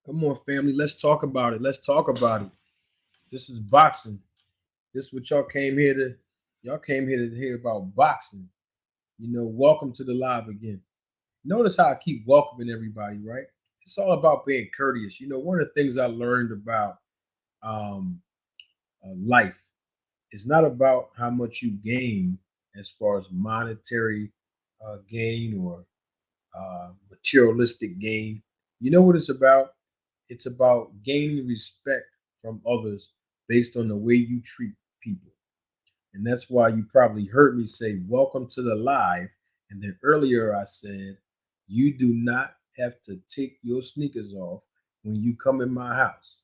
Come on, family. Let's talk about it. Let's talk about it. This is boxing. This is what y'all came here to. Y'all came here to hear about boxing. You know, welcome to the live again. Notice how I keep welcoming everybody, right? It's all about being courteous. You know, one of the things I learned about um, life is not about how much you gain as far as monetary gain or materialistic gain. You know what it's about? It's about gaining respect from others based on the way you treat people. And that's why you probably heard me say, welcome to the live. And then earlier I said, you do not have to take your sneakers off when you come in my house.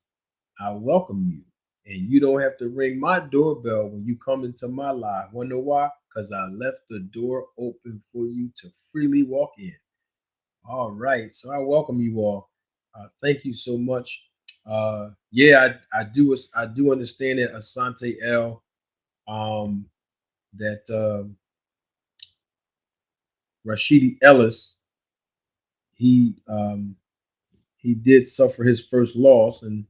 I welcome you. And you don't have to ring my doorbell when you come into my live. Wonder why? Because I left the door open for you to freely walk in. All right. So I welcome you all. Thank you so much. Yeah, I do understand that Asante L. That Rashidi Ellis, he um, he did suffer his first loss, and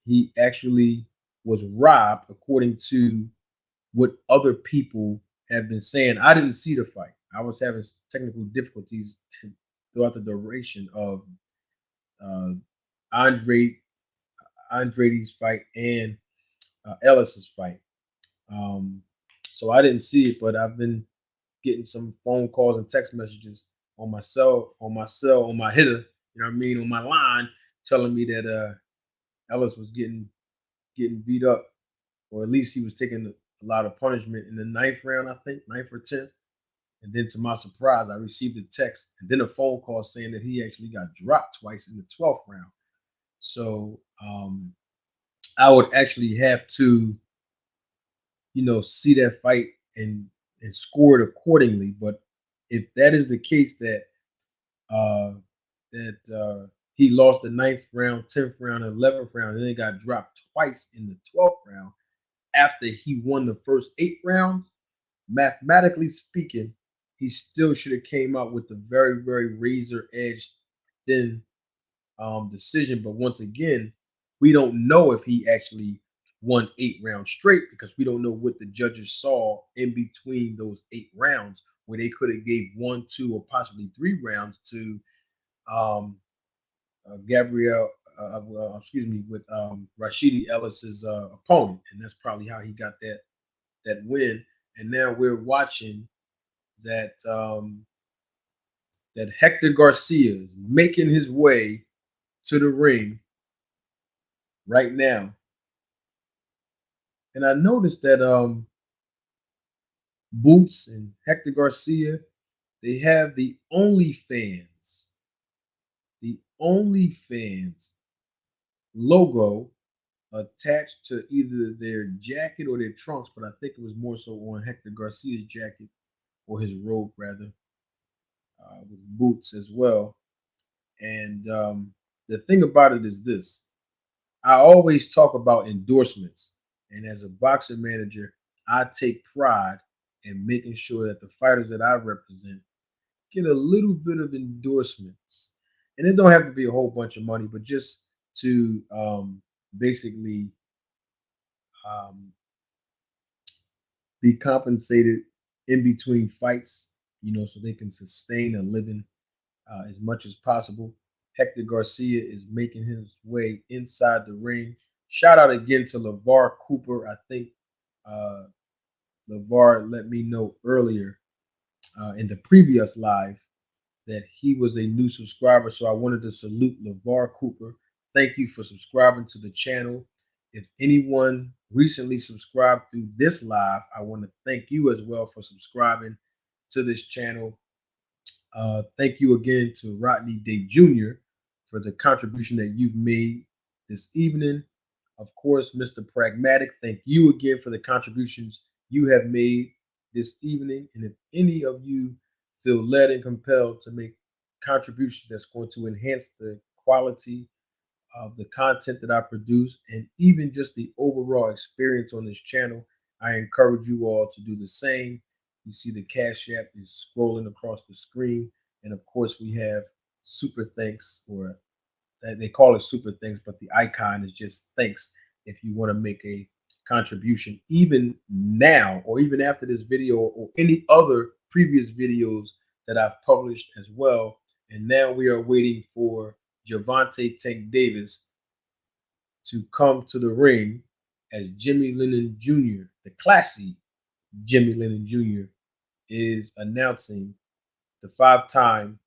he actually was robbed, according to what other people have been saying. I didn't see the fight. I was having technical difficulties throughout the duration of uh, Andre Andretti's fight and Ellis's fight. Um, so I didn't see it, but I've been getting some phone calls and text messages on my hitter, you know what I mean, on my line, telling me that Ellis was getting beat up, or at least he was taking a lot of punishment in the ninth round, I think, ninth or tenth. And then to my surprise, I received a text and then a phone call saying that he actually got dropped twice in the 12th round. So I would actually have to, see that fight and score it accordingly. But if that is the case, uh he lost the ninth round, 10th round, and 11th round, and then got dropped twice in the 12th round after he won the first 8 rounds, mathematically speaking, he still should have came out with a very, very razor edged thin decision. But once again, we don't know if he actually won 8 rounds straight because we don't know what the judges saw in between those 8 rounds, where they could have gave 1, 2, or possibly 3 rounds to um, Gabriel, excuse me, with Rashidi Ellis's opponent, and that's probably how he got that win. And now we're watching that that Hector Garcia is making his way to the ring right now. And I noticed that Boots and Hector Garcia, they have the OnlyFans logo attached to either their jacket or their trunks, but I think it was more so on Hector Garcia's jacket, or his robe rather, with Boots as well. And the thing about it is this: I always talk about endorsements, and as a boxing manager, I take pride in making sure that the fighters that I represent get a little bit of endorsements, and it don't have to be a whole bunch of money, but just to basically um, be compensated in between fights, so they can sustain a living as much as possible. Hector Garcia is making his way inside the ring. Shout out again to LeVar Cooper. I think uh, LeVar let me know earlier in the previous live that he was a new subscriber. So I wanted to salute LeVar Cooper. Thank you for subscribing to the channel. If anyone recently subscribed through this live, I want to thank you as well for subscribing to this channel. Thank you again to Rodney Day Jr. for the contribution that you've made this evening. Of course, Mr. Pragmatic, thank you again for the contributions you have made this evening. And if any of you feel led and compelled to make contributions that's going to enhance the quality of the content that I produce and even just the overall experience on this channel, I encourage you all to do the same. You see the Cash App is scrolling across the screen. And of course, we have super thanks, or they call it super thanks, but the icon is just thanks if you want to make a contribution, even now or even after this video or any other previous videos that I've published as well. And now we are waiting for Gervonta Tank Davis to come to the ring as Jimmy Lennon Jr., the classy Jimmy Lennon Jr., is announcing the 5-time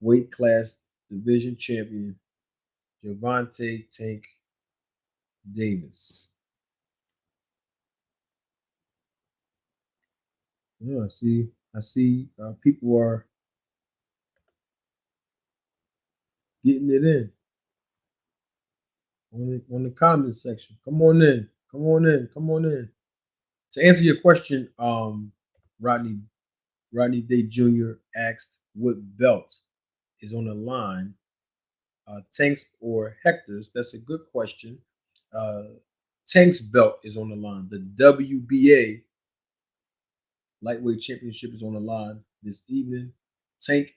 weight class division champion, Gervonta Tank Davis. Yeah, I see people are getting it in on the comment section. Come on in, come on in, come on in. To answer your question, Rodney Day Jr. asked what belt is on the line, Tank's or Hector's. That's a good question. Uh, Tank's belt is on the line. The WBA lightweight championship is on the line this evening. Tank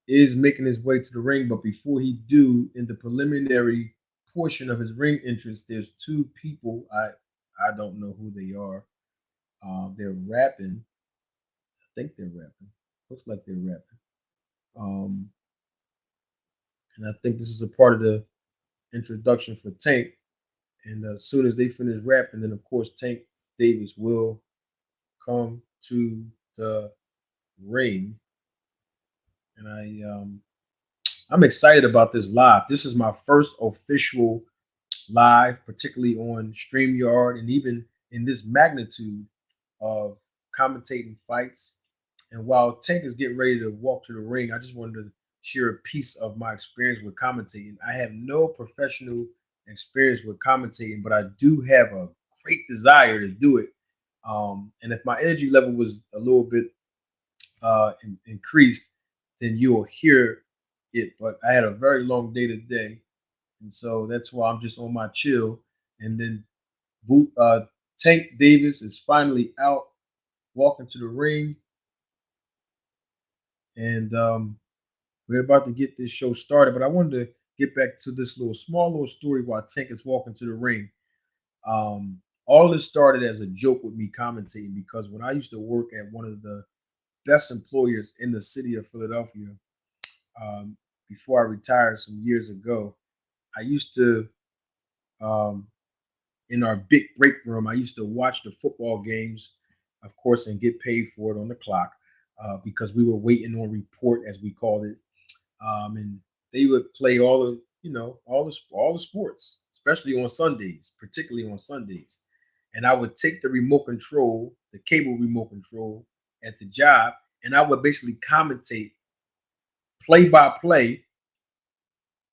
is making his way to the ring, but before he do, in the preliminary portion of his ring entrance, there's two people. I don't know who they are. They're rapping. I think they're rapping. Looks like they're rapping. And I think this is a part of the introduction for Tank. And as soon as they finish rapping, then of course Tank Davis will come to the ring. And I'm excited about this live. This is my first official live, particularly on StreamYard, and even in this magnitude of commentating fights. And while Tank is getting ready to walk to the ring, I just wanted to share a piece of my experience with commentating. I have no professional experience with commentating, but I do have a great desire to do it. And if my energy level was a little bit increased, then you'll hear it. But I had a very long day today, and so that's why I'm just on my chill. And then Tank Davis is finally out, walking to the ring, and we're about to get this show started. But I wanted to get back to this small little story while Tank is walking to the ring. All this started as a joke with me commentating, because when I used to work at one of the best employers in the city of Philadelphia, before I retired some years ago, I used to, in our big break room, I used to watch the football games, of course, and get paid for it on the clock, because we were waiting on report, as we called it. And they would play all the sports, especially on Sundays, particularly on Sundays. And I would take the remote control, the cable remote control at the job, and I would basically commentate play by play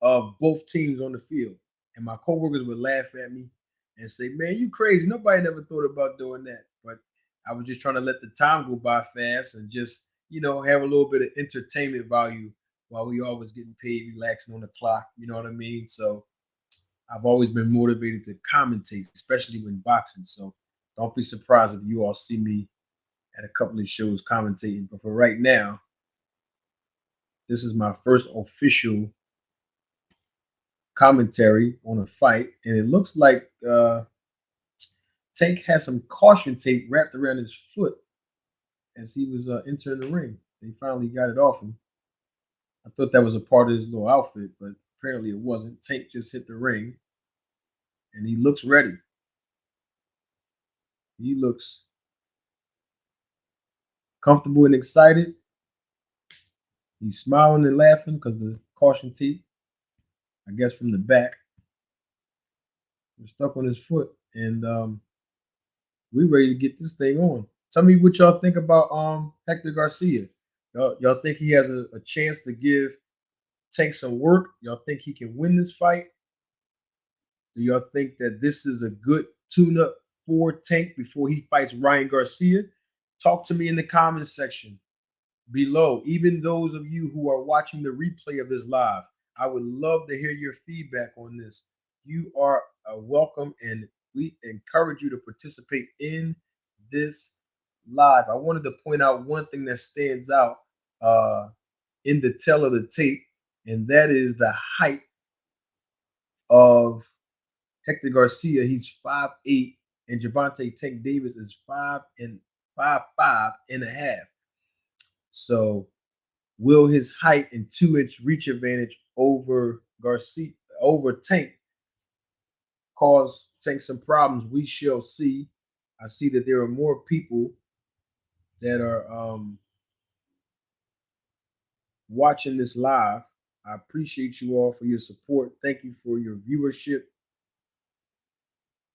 of both teams on the field. And my coworkers would laugh at me and say, "Man, you crazy. Nobody never thought about doing that." But I was just trying to let the time go by fast and just, have a little bit of entertainment value while we always getting paid, relaxing on the clock. You know what I mean? So I've always been motivated to commentate, especially when boxing. So don't be surprised if you all see me at a couple of shows commentating. But for right now, this is my first official commentary on a fight, and it looks like Tank has some caution tape wrapped around his foot as he was entering the ring. They finally got it off him. I thought that was a part of his little outfit, but apparently it wasn't. Tank just hit the ring, and he looks ready. He looks comfortable and excited. He's smiling and laughing because the caution tape, I guess, from the back, was stuck on his foot, and we ready to get this thing on. Tell me what y'all think about Hector Garcia. Y'all think he has a chance to give Tank some work? Y'all think he can win this fight? Do y'all think that this is a good tune-up for Tank before he fights Ryan Garcia? Talk to me in the comments section below. Even those of you who are watching the replay of this live, I would love to hear your feedback on this. You are welcome, and we encourage you to participate in this live. I wanted to point out one thing that stands out uh, in the tail of the tape, and that is the height of Hector Garcia. He's 5'8", and Gervonta Tank Davis is 5'5". So will his height and 2-inch reach advantage over Tank cause Tank some problems? We shall see. I see that there are more people that are watching this live. I appreciate you all for your support. Thank you for your viewership.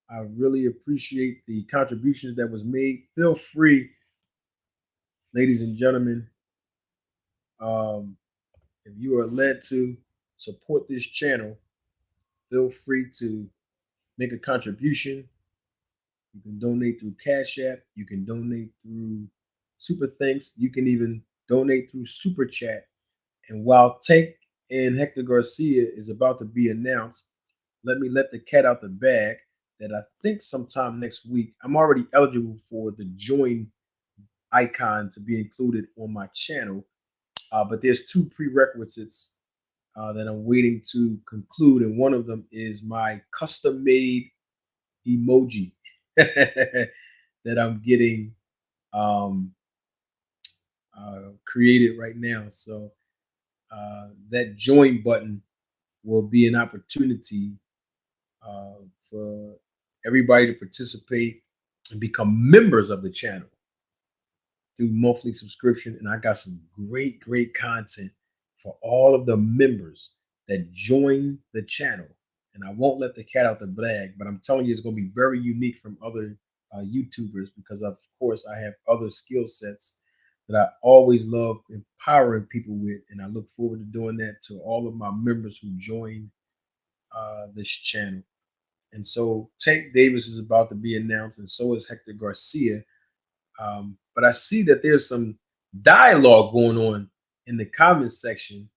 I really appreciate the contributions that was made. Feel free, ladies and gentlemen, if you are led to support this channel, feel free to make a contribution. You can donate through Cash App. You can donate through Super Thanks. You can even donate through Super Chat. And while Tank and Hector Garcia is about to be announced, let me let the cat out the bag that I think sometime next week, I'm already eligible for the join icon to be included on my channel. But there's two prerequisites that I'm waiting to conclude. And one of them is my custom made emoji that I'm getting created right now. So that join button will be an opportunity for everybody to participate and become members of the channel through monthly subscription. And I got some great content for all of the members that join the channel. And I won't let the cat out the bag, but I'm telling you, it's going to be very unique from other YouTubers because, of course, I have other skill sets that I always love empowering people with. And I look forward to doing that to all of my members who join this channel. And so Tank Davis is about to be announced, and so is Hector Garcia. But I see that there's some dialogue going on in the comments section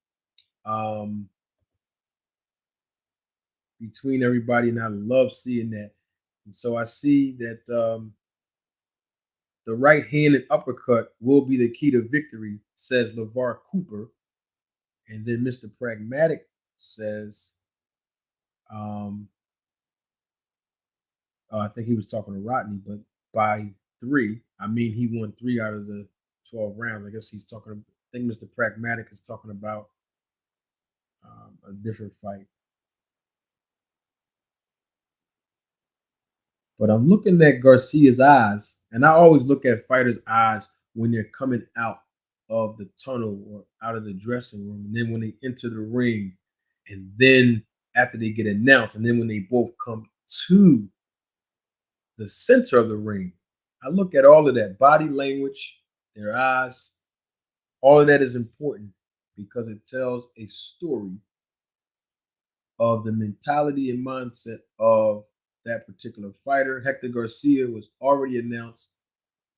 between everybody, and I love seeing that. And so I see that the right hand and uppercut will be the key to victory, says LeVar Cooper. And then Mr. Pragmatic says, I think he was talking to Rodney, but by 3, I mean he won 3 out of the 12 rounds. I guess he's talking. I think Mr. Pragmatic is talking about a different fight. But I'm looking at Garcia's eyes, and I always look at fighters' eyes when they're coming out of the tunnel or out of the dressing room, and then when they enter the ring, and then after they get announced, and then when they both come to the center of the ring. I look at all of that body language, their eyes, all of that is important because it tells a story of the mentality and mindset of that particular fighter. Hector Garcia was already announced,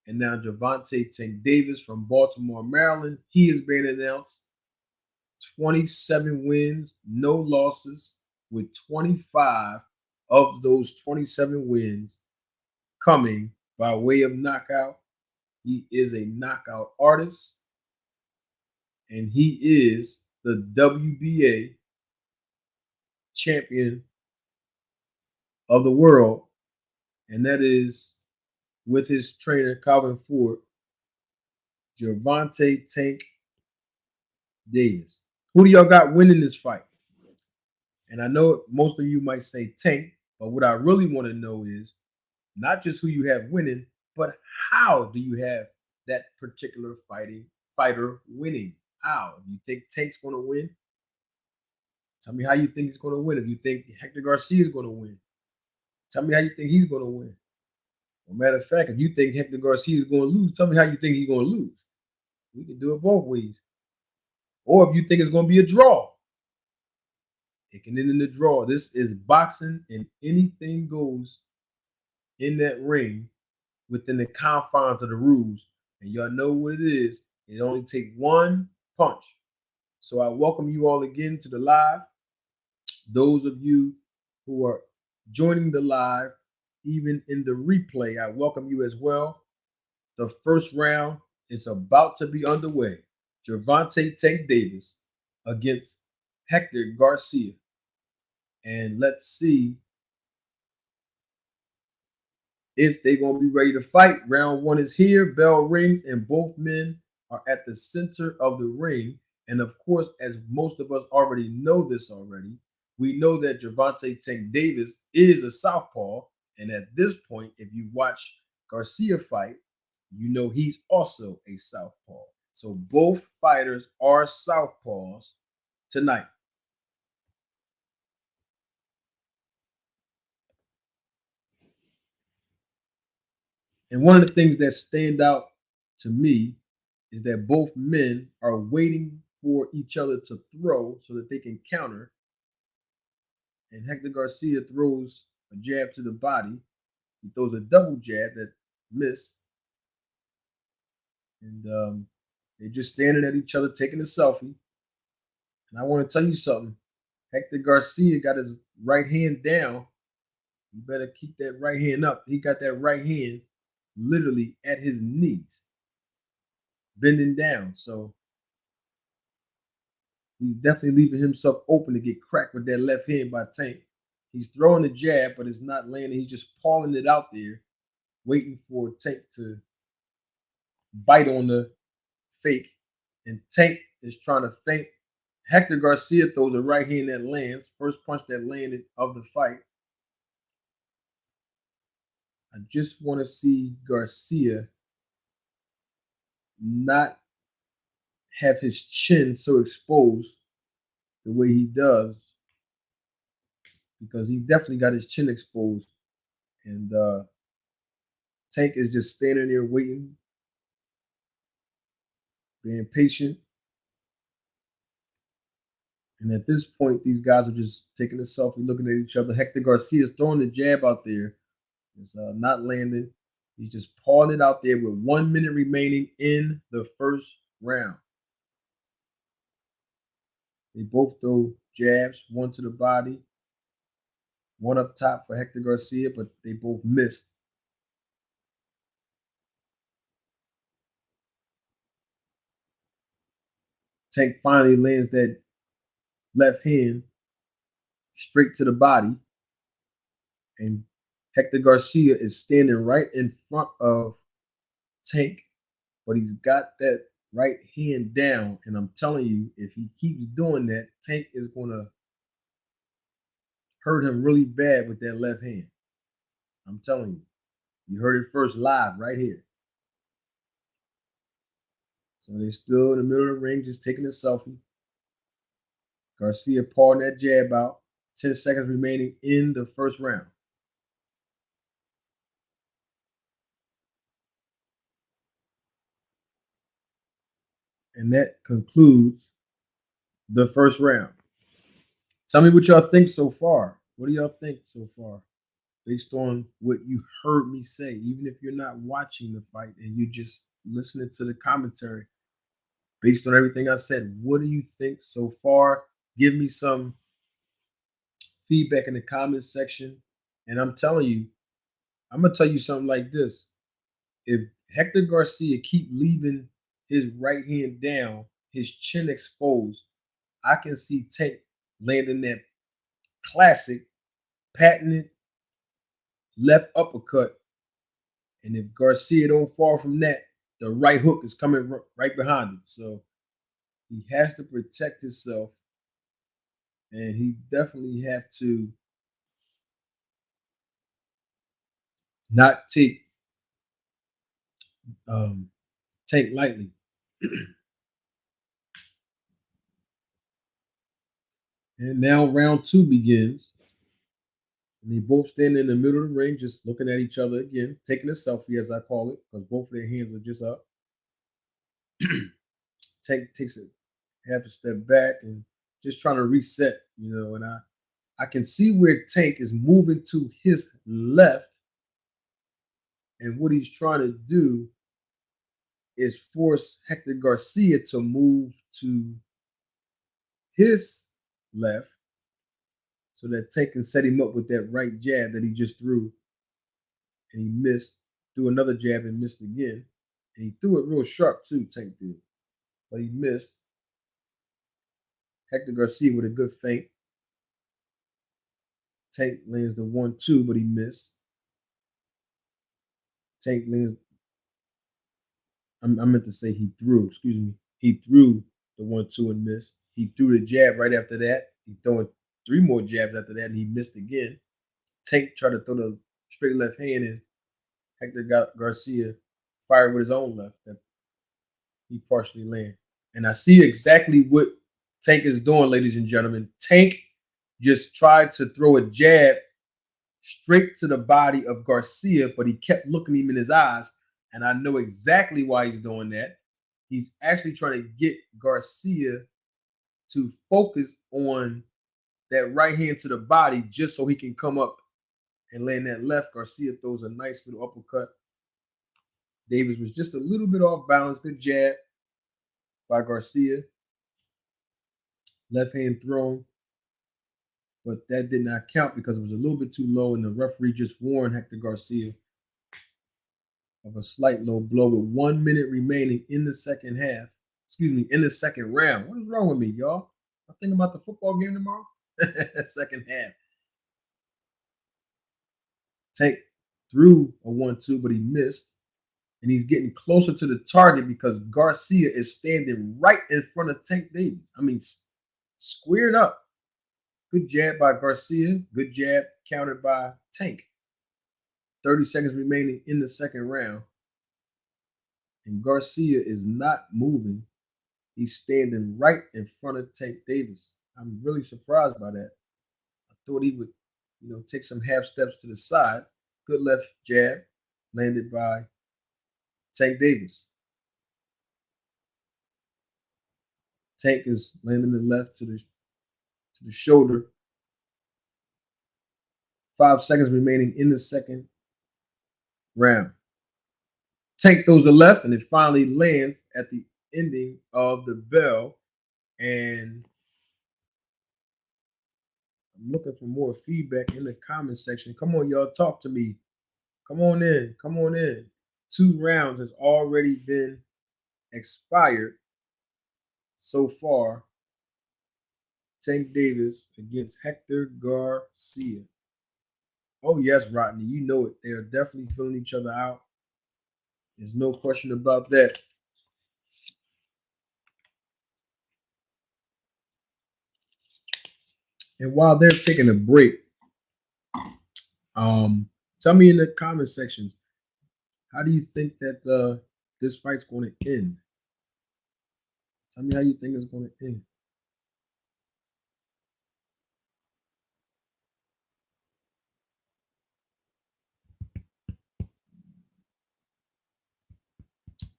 and now Gervonta Tank Davis from Baltimore, Maryland, he is being announced. 27 wins, no losses, with 25 of those 27 wins coming by way of knockout. He is a knockout artist, and he is the WBA champion of the world, and that is with his trainer Calvin Ford, Gervonta Tank Davis. Who do y'all got winning this fight? And I know most of you might say Tank, but what I really want to know is not just who you have winning, but how do you have that particular fighter winning? How? Do you think Tank's going to win? Tell me how you think he's going to win. If you think Hector Garcia is going to win, tell me how you think he's going to win. Well, matter of fact, if you think Hector Garcia is going to lose, tell me how you think he's going to lose. We can do it both ways. Or if you think it's going to be a draw, it can end in the draw. This is boxing, and anything goes in that ring within the confines of the rules. And y'all know what it is. It only takes one punch. So I welcome you all again to the live. Those of you who are joining the live, even in the replay, I welcome you as well. The first round is about to be underway. Gervonta Tank Davis against Hector Garcia. And let's see if they're going to be ready to fight. Round one is here. Bell rings, and both men are at the center of the ring. And of course, as most of us already know this already, we know that Gervonta Tank Davis is a southpaw. And at this point, if you watch Garcia fight, you know he's also a southpaw. So both fighters are southpaws tonight. And one of the things that stand out to me is that both men are waiting for each other to throw so that they can counter. And Hector Garcia throws a jab to the body. He throws a double jab that missed. And they're just standing at each other taking a selfie. And I want to tell you something. Hector Garcia got his right hand down. You better keep that right hand up. He got that right hand literally at his knees, bending down. So he's definitely leaving himself open to get cracked with that left hand by Tank. He's throwing the jab, but it's not landing. He's just pawing it out there, waiting for Tank to bite on the fake. And Tank is trying to feint. Hector Garcia throws a right hand that lands. First punch that landed of the fight. I just want to see Garcia not have his chin so exposed the way he does, because he definitely got his chin exposed. And Tank is just standing there waiting, being patient. And at this point, these guys are just taking a selfie, looking at each other. Hector Garcia is throwing the jab out there. It's not landing. He's just pawing it out there with 1 minute remaining in the first round. They both throw jabs, one to the body, one up top for Hector Garcia, but they both missed. Tank finally lands that left hand straight to the body, and Hector Garcia is standing right in front of Tank, but he's got that right hand down. And I'm telling you, if he keeps doing that, Tank is going to hurt him really bad with that left hand. I'm telling you. You heard it first live right here. So they're still in the middle of the ring, just taking a selfie. Garcia pawing that jab out. 10 seconds remaining in the first round. And that concludes the first round. Tell me what y'all think so far. What do y'all think so far? Based on what you heard me say, even if you're not watching the fight and you're just listening to the commentary, based on everything I said, what do you think so far? Give me some feedback in the comments section. And I'm telling you, I'm gonna tell you something like this. If Hector Garcia keep leaving his right hand down, his chin exposed, I can see Tank landing that classic patented left uppercut. And if Garcia don't fall from that, the right hook is coming right behind it. So He has to protect himself, and he definitely have to not take um, Tank lightly. And now round two begins. And they both stand in the middle of the ring, just looking at each other again, taking a selfie, as I call it, because both of their hands are just up. Tank takes a half a step back and just trying to reset, and I can see where Tank is moving to his left, and what he's trying to do is force Hector Garcia to move to his left so that Tank can set him up with that right jab that he just threw, and he missed. Threw another jab and missed again, and he threw it real sharp too. Tank did, but he missed. Hector Garcia with a good feint. Tank lands the 1-2, but he missed. Tank lands. I meant to say he threw. Excuse me. He threw the 1-2 and missed. He threw the jab right after that. He throwing three more jabs after that, and he missed again. Tank tried to throw the straight left hand, and Hector Garcia fired with his own left that he partially landed. And I see exactly what Tank is doing, ladies and gentlemen. Tank just tried to throw a jab straight to the body of Garcia, but he kept looking him in his eyes. And I know exactly why he's doing that. He's actually trying to get Garcia to focus on that right hand to the body just so he can come up and land that left. Garcia throws a nice little uppercut. Davis was just a little bit off balance. Good jab by Garcia. Left hand thrown. But that did not count because it was a little bit too low, and the referee just warned Hector Garcia of a slight low blow with 1 minute remaining in the second half. Excuse me, in the second round. What is wrong with me, y'all? I'm thinking about the football game tomorrow. Second half. Tank threw a 1-2, but he missed. And he's getting closer to the target because Garcia is standing right in front of Tank Davis. I mean, squared up. Good jab by Garcia. Good jab countered by Tank. 30 seconds remaining in the second round. And Garcia is not moving. He's standing right in front of Tank Davis. I'm really surprised by that. I thought he would, take some half steps to the side. Good left jab landed by Tank Davis. Tank is landing the left to the shoulder. 5 seconds remaining in the second round. Tank throws a left, and it finally lands at the ending of the bell. And I'm looking for more feedback in the comment section. Come on, y'all, talk to me. Come on in. Come on in. 2 rounds has already been expired so far. Tank Davis against Hector Garcia. Oh, yes, Rodney, you know it. They are definitely filling each other out. There's no question about that. And while they're taking a break, tell me in the comment sections, how do you think that this fight's going to end? Tell me how you think it's going to end.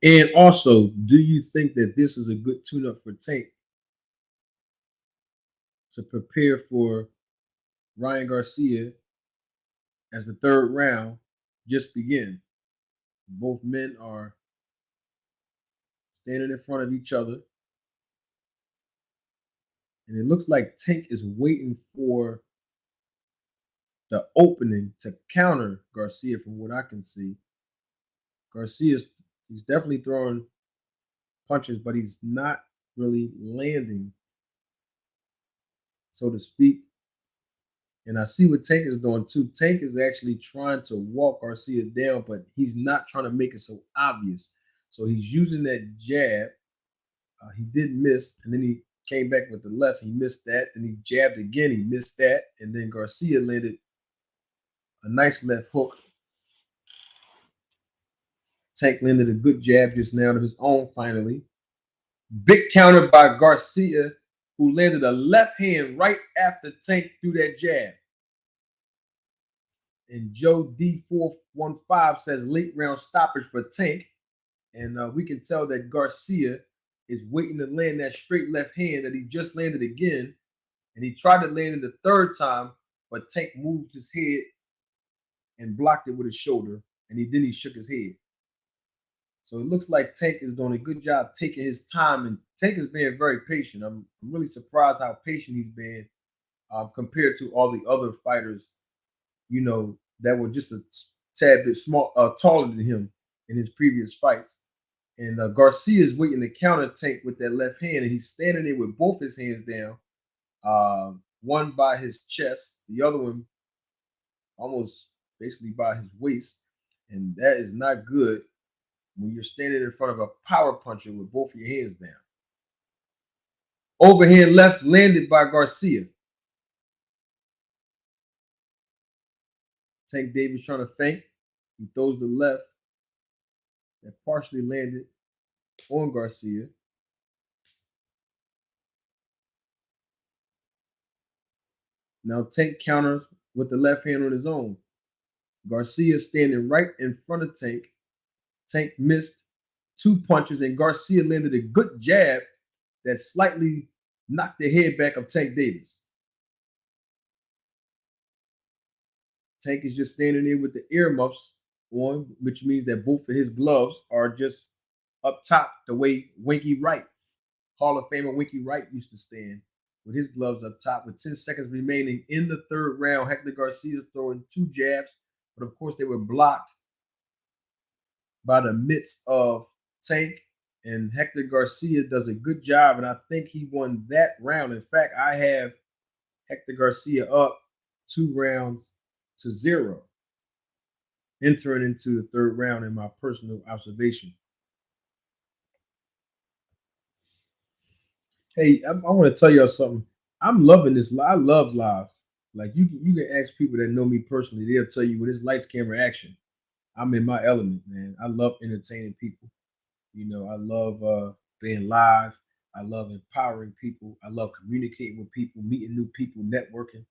And also, do you think that this is a good tune-up for Tank to prepare for Ryan Garcia as the third round just begin? Both men are standing in front of each other. And it looks like Tank is waiting for the opening to counter Garcia from what I can see. He's definitely throwing punches, but he's not really landing, so to speak. And I see what Tank is doing too. Tank is actually trying to walk Garcia down, but he's not trying to make it so obvious. So he's using that jab He did miss, and then he came back with the left. He missed that. Then he jabbed again. He missed that, and then Garcia landed a nice left hook. Tank landed a good jab just now to his own finally. Big counter by Garcia, who landed a left hand right after Tank threw that jab. And Joe D415 says late round stoppage for Tank. And we can tell that Garcia is waiting to land that straight left hand that he just landed again. And he tried to land it the third time, but Tank moved his head and blocked it with his shoulder. And then he shook his head. So it looks like Tank is doing a good job taking his time, and Tank is being very patient. I'm really surprised how patient he's been compared to all the other fighters, that were just a tad bit taller than him in his previous fights. And Garcia is waiting to counter Tank with that left hand, and he's standing there with both his hands down, one by his chest, the other one almost basically by his waist, and that is not good when you're standing in front of a power puncher with both your hands down. Overhand left landed by Garcia. Tank Davis trying to feint. He throws the left that partially landed on Garcia. Now Tank counters with the left hand on his own. Garcia standing right in front of Tank. Tank missed 2 punches, and Garcia landed a good jab that slightly knocked the head back of Tank Davis. Tank is just standing there with the earmuffs on, which means that both of his gloves are just up top the way Winky Wright, Hall of Famer Winky Wright, used to stand with his gloves up top. With 10 seconds remaining in the third round, Hector Garcia is throwing 2 jabs, but of course they were blocked by the midst of Tank, and Hector Garcia does a good job, and I think he won that round. In fact, I have Hector Garcia up 2-0, entering into the third round in my personal observation. Hey, I want to tell y'all something. I'm loving this. I love live. Like you can ask people that know me personally. They'll tell you when it's lights, camera, action, I'm in my element, man. I love entertaining people. I love being live. I love empowering people. I love communicating with people, meeting new people, networking,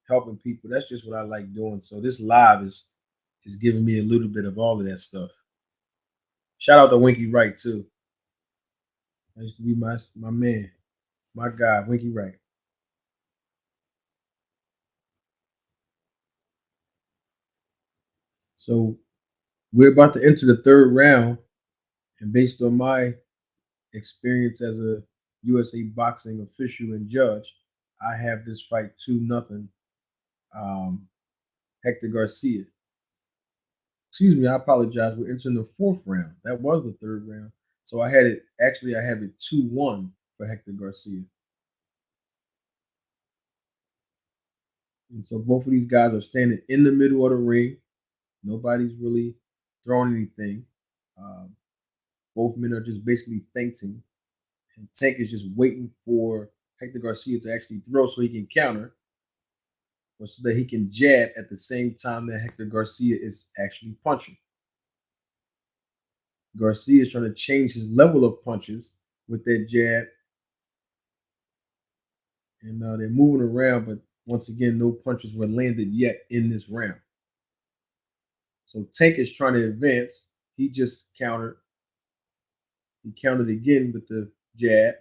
helping people. That's just what I like doing. So this live is giving me a little bit of all of that stuff. Shout out to Winky Wright too. That used to be my man, my guy, Winky Wright. So we're about to enter the third round, and based on my experience as a USA boxing official and judge, I have this fight 2-0. Hector Garcia. Excuse me, I apologize. We're entering the fourth round. That was the third round. So I have it 2-1 for Hector Garcia. And so both of these guys are standing in the middle of the ring. Nobody's really throwing anything. Both men are just basically feinting. And Tank is just waiting for Hector Garcia to actually throw so he can counter, or so that he can jab at the same time that Hector Garcia is actually punching. Garcia is trying to change his level of punches with that jab. And they're moving around, but once again, no punches were landed yet in this round. So Tank is trying to advance. He just countered. He countered again with the jab.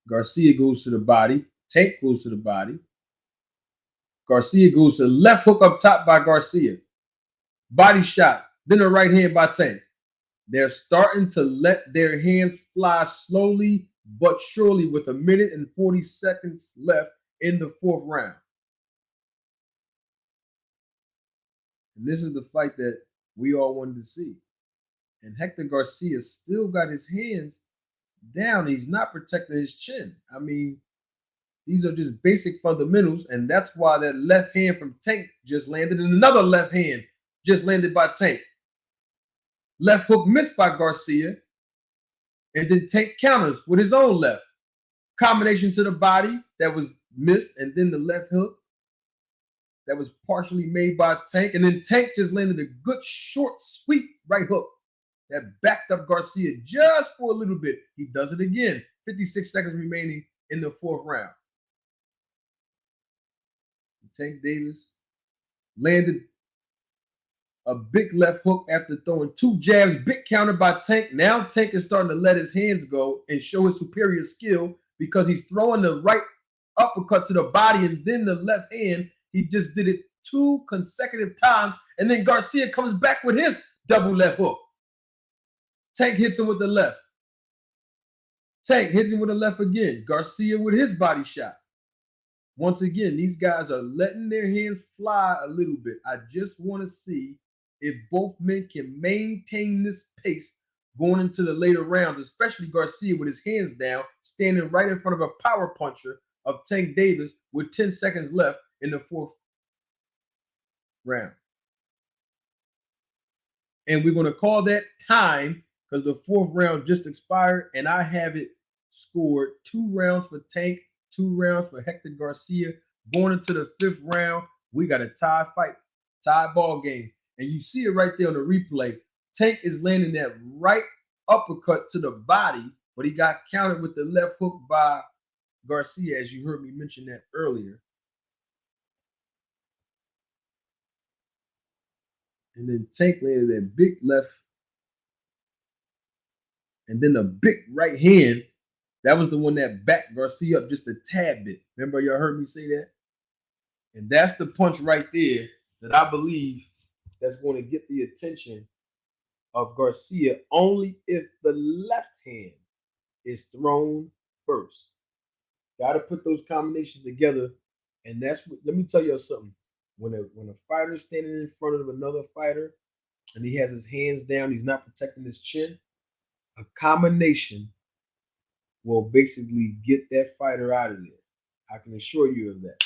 Garcia goes to the body. Tank goes to the body. Garcia goes to the left hook up top by Garcia. Body shot. Then a right hand by Tank. They're starting to let their hands fly slowly but surely with 1 minute and 40 seconds left in the fourth round. And this is the fight that we all wanted to see. And Hector Garcia still got his hands down. He's not protecting his chin. I mean, these are just basic fundamentals, and that's why that left hand from Tank just landed, and another left hand just landed by Tank. Left hook missed by Garcia. And then Tank counters with his own left. Combination to the body that was missed, and then the left hook that was partially made by Tank. And then Tank just landed a good, short, sweet right hook that backed up Garcia just for a little bit. He does it again. 56 seconds remaining in the fourth round. Tank Davis landed a big left hook after throwing two jabs, big counter by Tank. Now Tank is starting to let his hands go and show his superior skill because he's throwing the right uppercut to the body and then the left hand. He just did it 2 consecutive times, and then Garcia comes back with his double left hook. Tank hits him with the left. Tank hits him with the left again. Garcia with his body shot. Once again, these guys are letting their hands fly a little bit. I just want to see if both men can maintain this pace going into the later rounds, especially Garcia with his hands down, standing right in front of a power puncher of Tank Davis with 10 seconds left in the fourth round. And we're going to call that time because the fourth round just expired, and I have it scored 2 rounds for Tank, 2 rounds for Hector Garcia. Going into the fifth round, we got a tie fight, tie ball game. And you see it right there on the replay. Tank is landing that right uppercut to the body, but he got countered with the left hook by Garcia, as you heard me mention that earlier. And then Tank landed that big left, and then a big right hand. That was the one that backed Garcia up just a tad bit. Remember, y'all heard me say that? And that's the punch right there that I believe that's going to get the attention of Garcia only if the left hand is thrown first. Got to put those combinations together. And that's what, let me tell you something. When a fighter's standing in front of another fighter and he has his hands down, he's not protecting his chin, a combination will basically get that fighter out of there. I can assure you of that.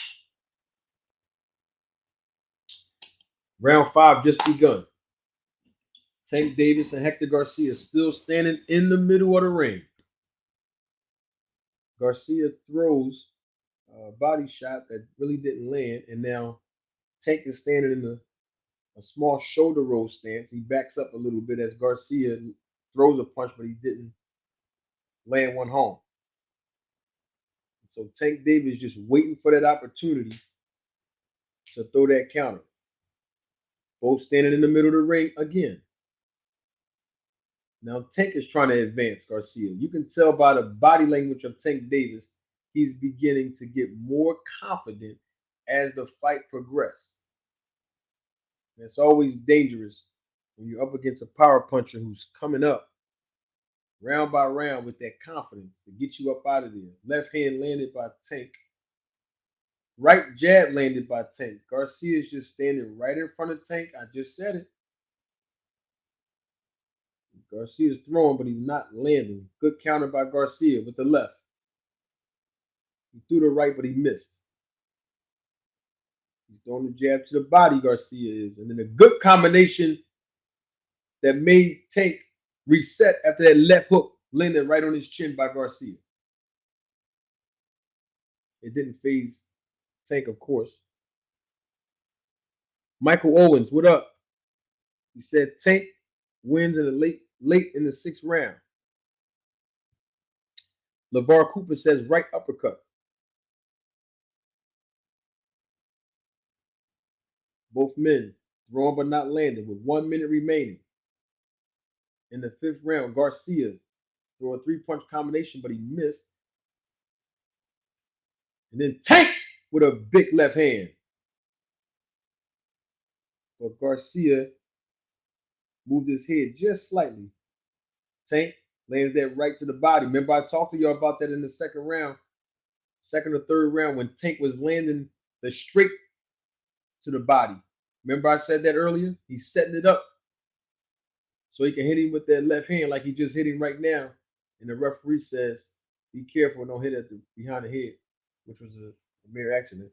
Round 5 just begun. Tank Davis and Hector Garcia still standing in the middle of the ring. Garcia throws a body shot that really didn't land, and now Tank is standing in a small shoulder roll stance. He backs up a little bit as Garcia throws a punch, but he didn't land one home. So Tank Davis just waiting for that opportunity to throw that counter. Both standing in the middle of the ring again. Now Tank is trying to advance Garcia. You can tell by the body language of Tank Davis, he's beginning to get more confident as the fight progresses. It's always dangerous when you're up against a power puncher who's coming up round by round with that confidence to get you up out of there. Left hand landed by Tank. Right jab landed by Tank. Garcia is just standing right in front of Tank. I just said it. Garcia's throwing, but he's not landing. Good counter by Garcia with the left. He threw the right, but he missed. He's throwing the jab to the body, Garcia is. And then a good combination that made Tank reset after that left hook landed right on his chin by Garcia. It didn't phase Tank, of course. Michael Owens, what up? He said Tank wins in the late in the 6th round. LeVar Cooper says right uppercut. Both men throwing but not landing with 1 minute remaining. In the 5th round, Garcia threw a 3-punch combination, but he missed. And then Tank with a big left hand. But Garcia moved his head just slightly. Tank lands that right to the body. Remember, I talked to y'all about that in the 2nd round, 2nd or 3rd round, when Tank was landing the straight to the body. Remember I said that earlier? He's setting it up so he can hit him with that left hand like he just hit him right now. And the referee says, be careful, don't hit at the behind the head, which was a mere accident.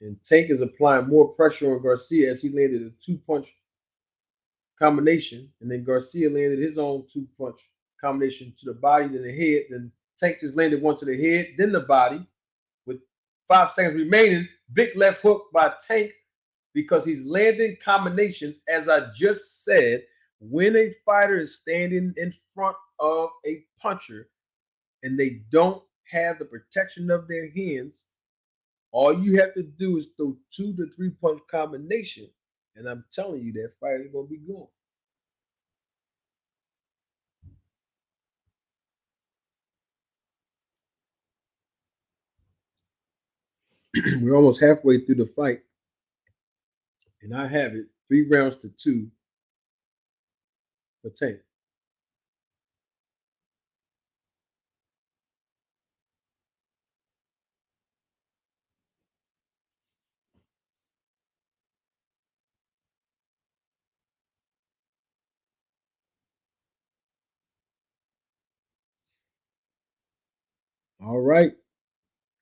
And Tank is applying more pressure on Garcia as he landed a 2-punch combination, and then Garcia landed his own 2-punch combination to the body, then the head. Then Tank just landed one to the head, then the body. With 5 seconds remaining, big left hook by Tank because he's landing combinations, as I just said. When a fighter is standing in front of a puncher and they don't have the protection of their hands, all you have to do is throw 2 to 3 punch combination, and I'm telling you that fight is gonna be gone. We're almost halfway through the fight, and I have it 3 rounds to 2 for Tank. All right.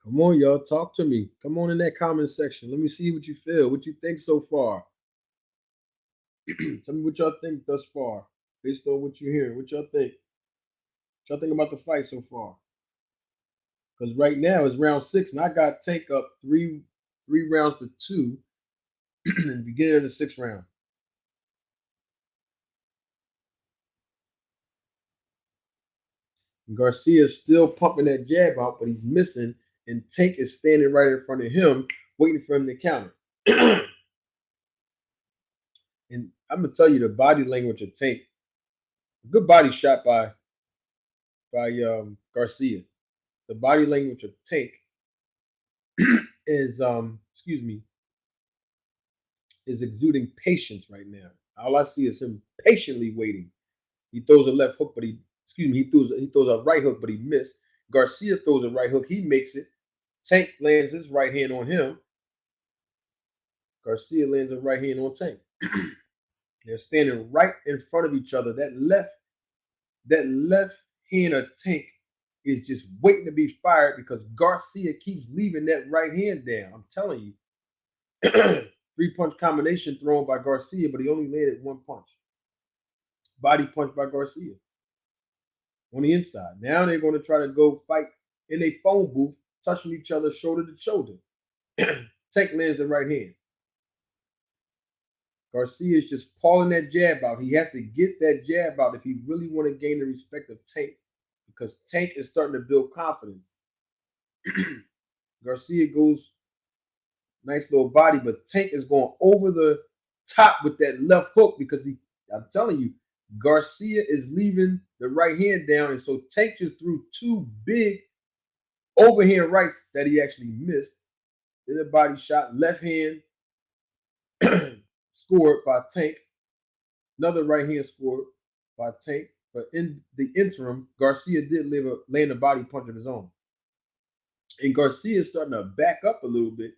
Come on, y'all. Talk to me. Come on in that comment section. Let me see what you feel, what you think so far. Tell me what y'all think thus far, based on what you're hearing. What y'all think? What y'all think about the fight so far? Because right now it's round 6, and I got Tank up three rounds to 2 in the beginning of the 6th round. Garcia's still pumping that jab out, but he's missing, and Tank is standing right in front of him, waiting for him to counter. And I'm gonna tell you the body language of Tank. A good body shot by Garcia. The body language of Tank is excuse me, is exuding patience right now. All I see is him patiently waiting. He throws a left hook, but he throws a right hook, but he missed. Garcia throws a right hook, he makes it. Tank lands his right hand on him. Garcia lands a right hand on Tank. They're standing right in front of each other. That left hand of Tank is just waiting to be fired because Garcia keeps leaving that right hand down. I'm telling you. 3 punch combination thrown by Garcia, but he only landed 1 punch. Body punch by Garcia on the inside. Now they're going to try to go fight in a phone booth, touching each other shoulder to shoulder. Tank lands the right hand. Garcia is just pulling that jab out. He has to get that jab out if he really want to gain the respect of Tank, because Tank is starting to build confidence. Garcia goes nice little body, but Tank is going over the top with that left hook because I'm telling you, Garcia is leaving the right hand down, and so Tank just threw 2 big overhand rights that he actually missed. Then a body shot, left hand scored by Tank. Another right hand scored by Tank. But in the interim, Garcia did land a body punch of his own. And Garcia is starting to back up a little bit.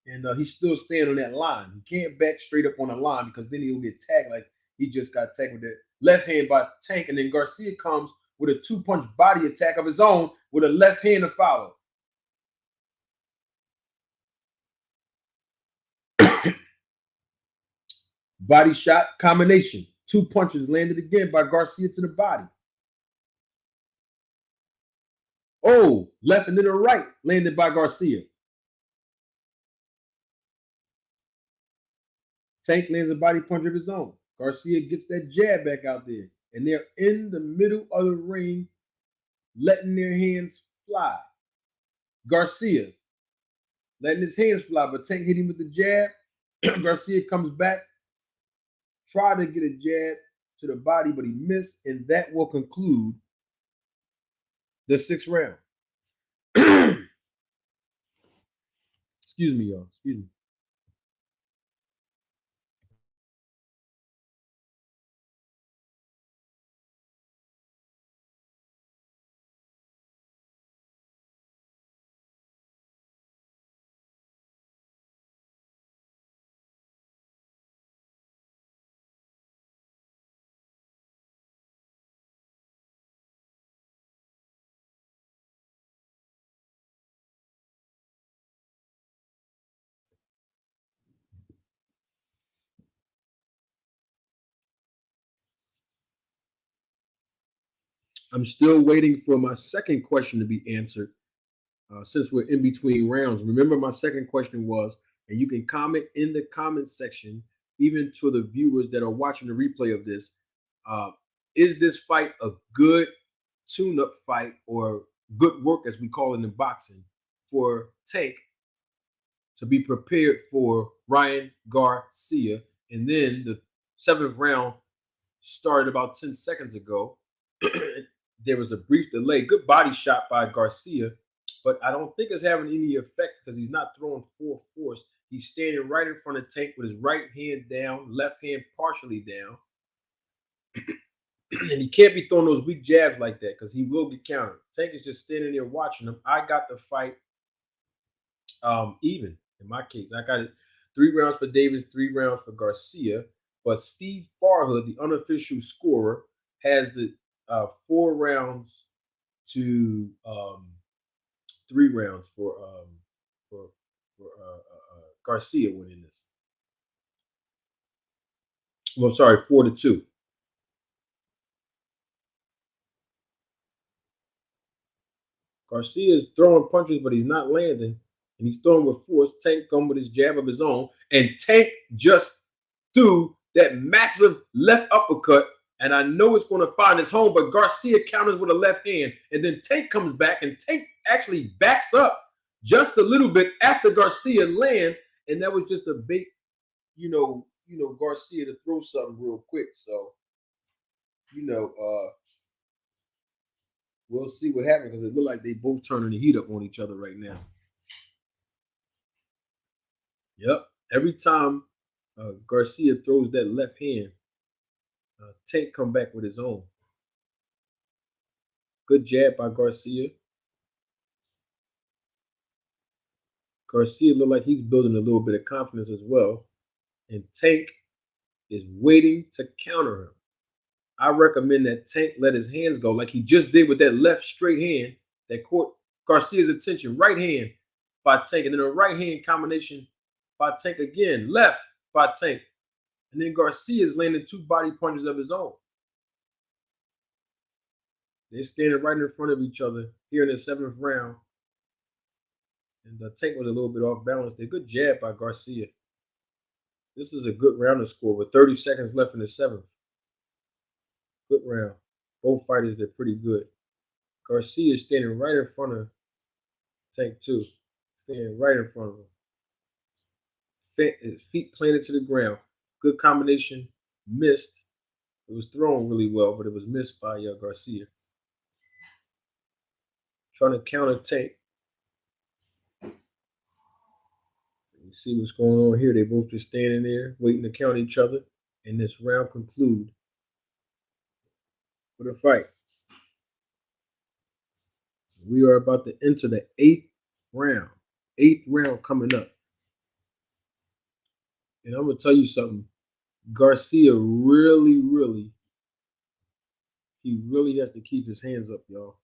And he's still staying on that line. He can't back straight up on the line because then he'll get tagged like he just got tagged with that left hand by Tank. And then Garcia comes with a 2 punch body attack of his own with a left hand to follow. Body shot combination. 2 punches landed again by Garcia to the body. Oh, left and then the right landed by Garcia. Tank lands a body punch of his own. Garcia gets that jab back out there. And they're in the middle of the ring, letting their hands fly. Garcia letting his hands fly, but Tank hit him with the jab. Garcia comes back, tried to get a jab to the body, but he missed, and that will conclude the 6th round. Excuse me, y'all. Excuse me. I'm still waiting for my second question to be answered since we're in between rounds. Remember, my second question was, and you can comment in the comment section, even to the viewers that are watching the replay of this. Uh, is this fight a good tune-up fight or good work, as we call it in boxing, for Tank to be prepared for Ryan Garcia? And then the seventh round started about 10 seconds ago. There was a brief delay. Good body shot by Garcia, but I don't think it's having any effect because he's not throwing full force. He's standing right in front of Tank with his right hand down, left hand partially down. And he can't be throwing those weak jabs like that because he will get countered. Tank is just standing there watching him. I got the fight even in my case. I got it 3 rounds for Davis, 3 rounds for Garcia. But Steve Farhood, the unofficial scorer, has the 4 rounds to 3 rounds for Garcia winning this. Well, I'm sorry, 4-2. Garcia is throwing punches, but he's not landing. And he's throwing with force. Tank come with his jab of his own. And Tank just threw that massive left uppercut. And I know it's going to find his home, but Garcia counters with a left hand. And then Tank comes back, and Tank actually backs up just a little bit after Garcia lands. And that was just a bait, Garcia to throw something real quick. So, we'll see what happens because it looked like they both turning the heat up on each other right now. Yep. Every time Garcia throws that left hand, Tank come back with his own. Good jab by Garcia. Garcia look like he's building a little bit of confidence as well. And Tank is waiting to counter him. I recommend that Tank let his hands go like he just did with that left straight hand that caught Garcia's attention. Right hand by Tank, and then a right hand combination by Tank again. Left by Tank. And then Garcia's landing 2 body punches of his own. They're standing right in front of each other here in the 7th round. And the Tank was a little bit off balance there. Good jab by Garcia. This is a good round to score with 30 seconds left in the 7th. Good round. Both fighters, they're pretty good. Garcia is standing right in front of Tank too. Standing right in front of him. Feet planted to the ground. Good combination. Missed. It was thrown really well, but it was missed by Garcia. Trying to counter Tank. You see what's going on here. They both just standing there waiting to count each other. And this round conclude with a fight. We are about to enter the 8th round. 8th round coming up. And I'm going to tell you something. Garcia really has to keep his hands up, y'all.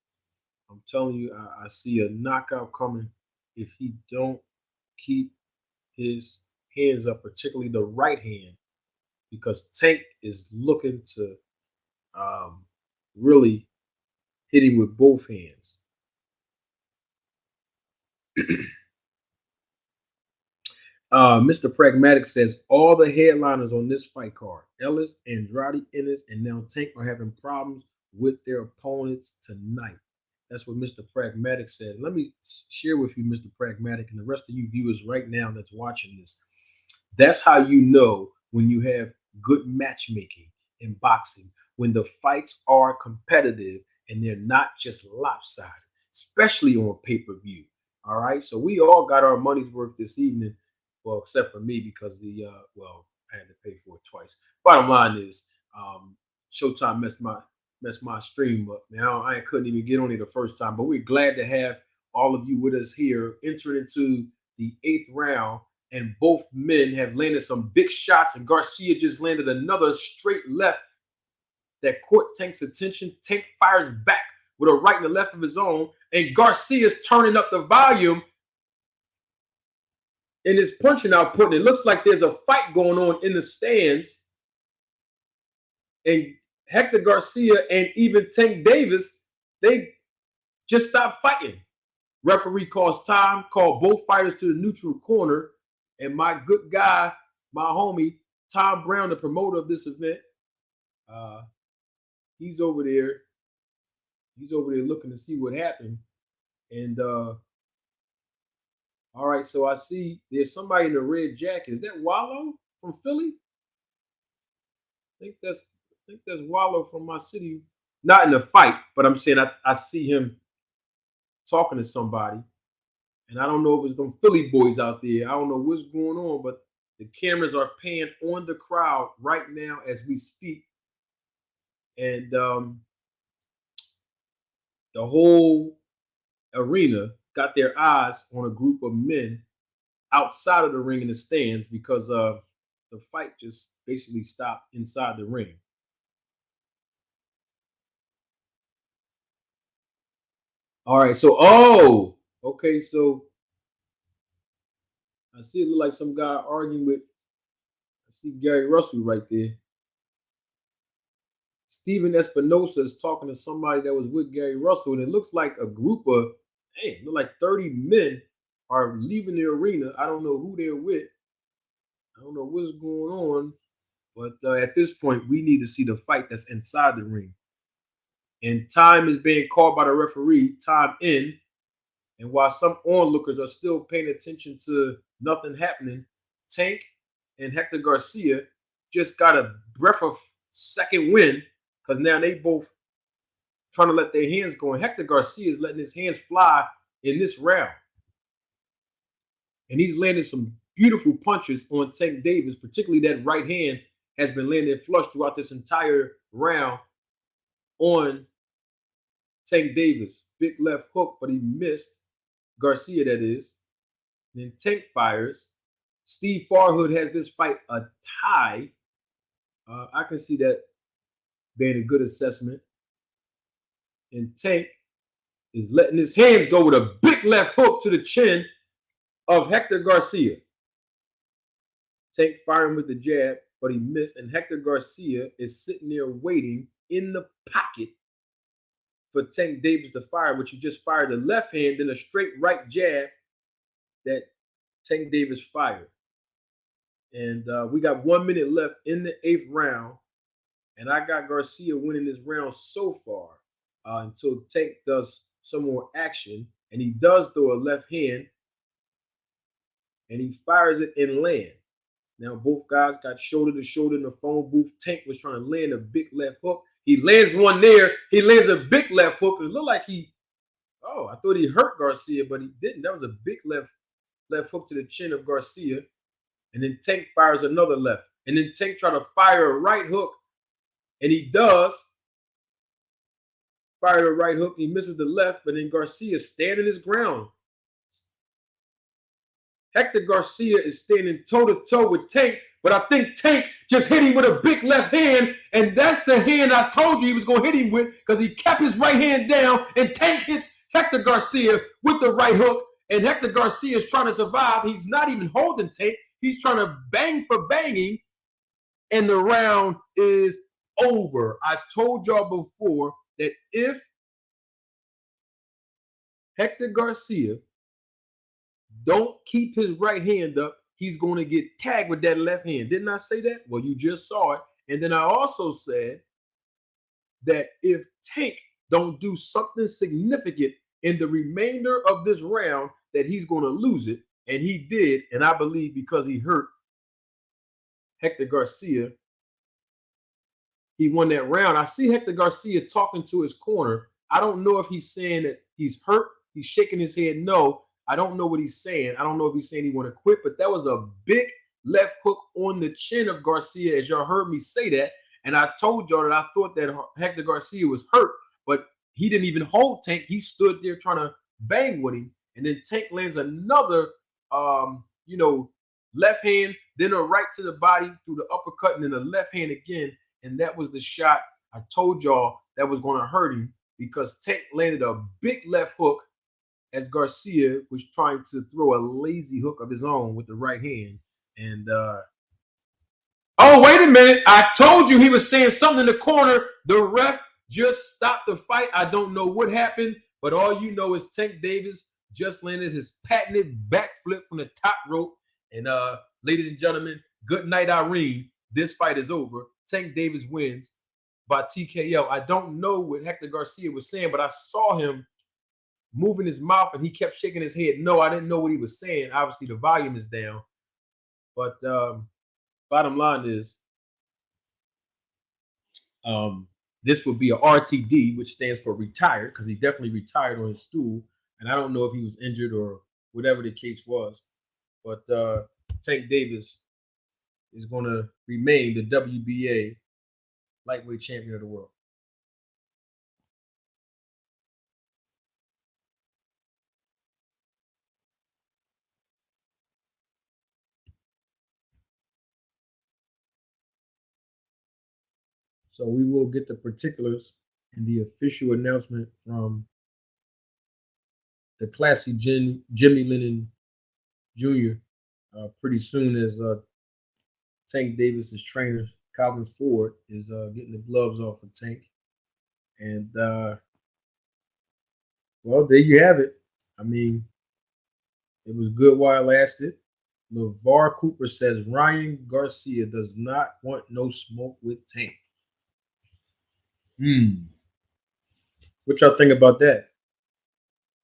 I'm telling you, I see a knockout coming if he don't keep his hands up, particularly the right hand, because Tank is looking to really hit him with both hands. Mr. Pragmatic says all the headliners on this fight card, Ellis, Andrade, Ennis, and now Tank are having problems with their opponents tonight. That's what Mr. Pragmatic said. Let me share with you, Mr. Pragmatic, and the rest of you viewers right now that's watching this. That's how you know when you have good matchmaking in boxing, when the fights are competitive and they're not just lopsided, especially on pay-per-view. All right, so we all got our money's worth this evening. Well, except for me because I had to pay for it twice. Bottom line is, Showtime messed my stream up. Now I couldn't even get on it the first time, but we're glad to have all of you with us here, entering into the 8th round, and both men have landed some big shots, and Garcia just landed another straight left that caught Tank's attention. Tank fires back with a right and a left of his own, and Garcia's turning up the volume in his punching output, and it looks like there's a fight going on in the stands. And Hector Garcia and even Tank Davis They just stopped fighting. Referee calls time, called both fighters to the neutral corner, and my good guy, my homie, Tom Brown, the promoter of this event, uh, he's over there. He's over there looking to see what happened. And all right, so I see there's somebody in a red jacket. Is that Wallow from Philly? I think that's Wallow from my city. Not in the fight, but I'm saying I see him talking to somebody. And I don't know if it's them Philly boys out there. I don't know what's going on, but the cameras are paying on the crowd right now as we speak. And the whole arena got their eyes on a group of men outside of the ring in the stands because the fight just basically stopped inside the ring. All right, so okay, so I see it look like some guy arguing with. I see Gary Russell right there. Steven Espinosa is talking to somebody that was with Gary Russell, and it looks like a group of, look like 30 men are leaving the arena. I don't know who they're with. I don't know what's going on, but at this point, we need to see the fight that's inside the ring. And time is being called by the referee, time in. And while some onlookers are still paying attention to nothing happening, Tank and Hector Garcia just got a breath of second wind because now they both trying to let their hands go. And Hector Garcia is letting his hands fly in this round. And he's landing some beautiful punches on Tank Davis, particularly that right hand has been landing flush throughout this entire round on Tank Davis. Big left hook, but he missed. Garcia, that is. Then Tank fires. Steve Farhood has this fight a tie. I can see that being a good assessment. And Tank is letting his hands go with a big left hook to the chin of Hector Garcia. Tank firing with the jab, but he missed. And Hector Garcia is sitting there waiting in the pocket for Tank Davis to fire, which he just fired the left hand, then a straight right jab that Tank Davis fired. And we got 1 minute left in the 8th round. And I got Garcia winning this round so far until Tank does some more action. And he does throw a left hand. And he fires it in land. Now both guys got shoulder to shoulder in the phone booth. Tank was trying to land a big left hook. He lands one there. He lands a big left hook. It looked like I thought he hurt Garcia, but he didn't. That was a big left hook to the chin of Garcia. And then Tank fires another left. And then Tank tried to fire a right hook. And he does. Fired a right hook. He missed with the left, but then Garcia standing his ground. Hector Garcia is standing toe-to-toe with Tank, but I think Tank just hit him with a big left hand, and that's the hand I told you he was going to hit him with because he kept his right hand down, and Tank hits Hector Garcia with the right hook, and Hector Garcia is trying to survive. He's not even holding Tank. He's trying to bang for banging, and the round is over. I told y'all before that if Hector Garcia don't keep his right hand up, he's going to get tagged with that left hand. Didn't I say that? Well, you just saw it. And then I also said that if Tank don't do something significant in the remainder of this round, that he's going to lose it. And he did. And I believe because he hurt Hector Garcia, he won that round. I see Hector Garcia talking to his corner. I don't know if he's saying that he's hurt. He's shaking his head no. I don't know what he's saying. I don't know if he's saying he want to quit, but that was a big left hook on the chin of Garcia, as y'all heard me say that. And I told y'all that I thought that Hector Garcia was hurt, but he didn't even hold Tank. He stood there trying to bang with him. And then Tank lands another, left hand, then a right to the body through the uppercut, and then a left hand again. And that was the shot I told y'all that was going to hurt him because Tank landed a big left hook as Garcia was trying to throw a lazy hook of his own with the right hand. And oh, wait a minute. I told you he was saying something in the corner. The ref just stopped the fight. I don't know what happened, but all you know is Tank Davis just landed his patented backflip from the top rope. And ladies and gentlemen, good night, Irene. This fight is over. Tank Davis wins by TKO. I don't know what Hector Garcia was saying, but I saw him moving his mouth and he kept shaking his head. No, I didn't know what he was saying. Obviously, the volume is down. But bottom line is, this would be a RTD, which stands for retired, because he definitely retired on his stool. And I don't know if he was injured or whatever the case was. But Tank Davis is going to remain the WBA lightweight champion of the world. So we will get the particulars and the official announcement from the classy Jimmy Lennon Jr. Pretty soon, as Tank Davis's trainer Calvin Ford is getting the gloves off of Tank. And well, there you have it. I mean, it was good while it lasted. LeVar Cooper says Ryan Garcia does not want no smoke with Tank. What y'all think about that?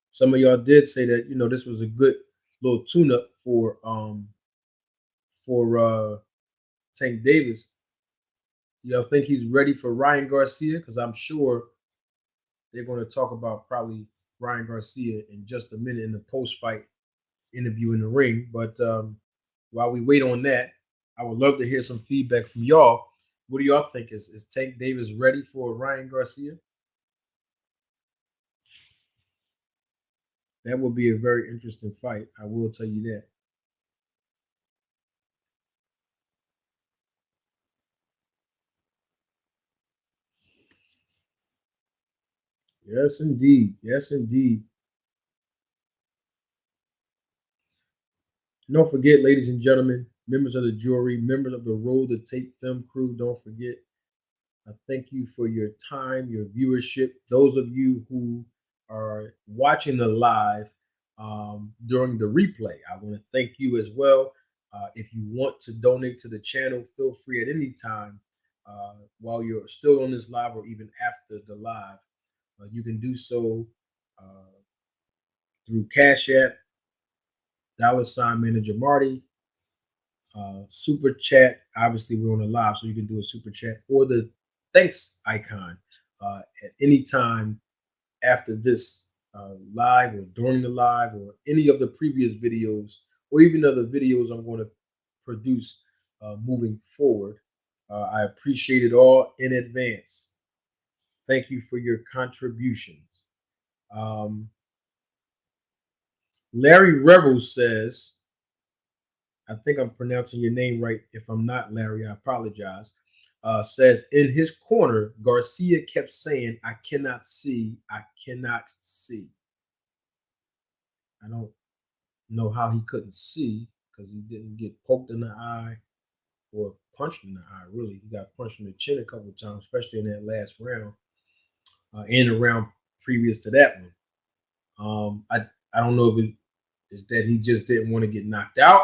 Some of y'all did say that, you know, this was a good little tune-up for Tank Davis. Y'all think he's ready for Ryan Garcia? Because I'm sure they're going to talk about probably Ryan Garcia in just a minute in the post-fight interview in the ring. But while we wait on that, I would love to hear some feedback from y'all. What do y'all think? Is Tank Davis ready for Ryan Garcia? That would be a very interesting fight. I will tell you that. Yes, indeed. Yes, indeed. Don't forget, ladies and gentlemen, members of the jury, members of the Roll the Tape film crew, don't forget, I thank you for your time, your viewership. Those of you who are watching the live during the replay, I want to thank you as well. If you want to donate to the channel, feel free at any time while you're still on this live or even after the live. You can do so through Cash App, $ Manager Marty, super chat. Obviously, we're on a live, so you can do a super chat or the thanks icon at any time after this live or during the live or any of the previous videos or even other videos I'm going to produce moving forward. I appreciate it all in advance. Thank you for your contributions. Larry Rebels says, I think I'm pronouncing your name right. If I'm not, Larry, I apologize. Says in his corner, Garcia kept saying, I cannot see, I cannot see. I don't know how he couldn't see because he didn't get poked in the eye or punched in the eye, really. He got punched in the chin a couple of times, especially in that last round and the round previous to that one. I don't know if it's that he just didn't want to get knocked out.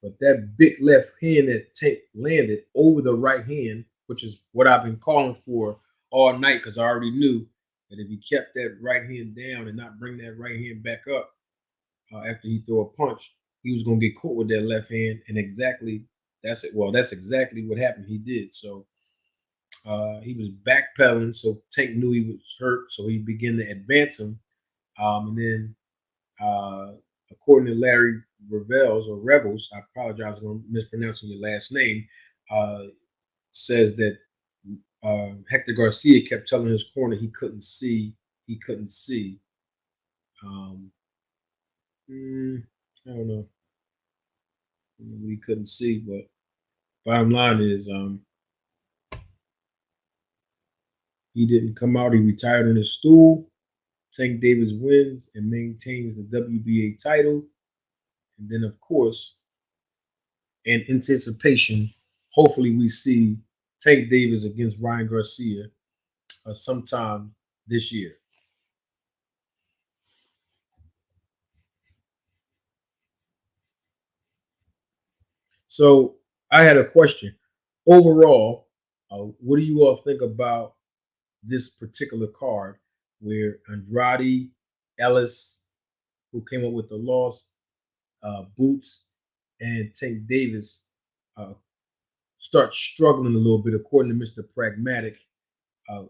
But that big left hand that Tank landed over the right hand, which is what I've been calling for all night, because I already knew that if he kept that right hand down and not bring that right hand back up after he threw a punch, he was going to get caught with that left hand. And exactly that's it. Well, that's exactly what happened. He did. So he was backpedaling. So Tank knew he was hurt. So he began to advance him. And then according to Larry Revels or Rebels, I apologize for mispronouncing your last name, says that Hector Garcia kept telling his corner he couldn't see, he couldn't see. I don't know what he couldn't see, but bottom line is he didn't come out. He retired on his stool. Tank Davis wins and maintains the WBA title. And then, of course, in anticipation, hopefully we see Tank Davis against Ryan Garcia sometime this year. So I had a question. Overall, what do you all think about this particular card where Andrade, Ellis, who came up with the loss, Boots, and Tank Davis uh, start struggling a little bit, according to Mr. Pragmatic?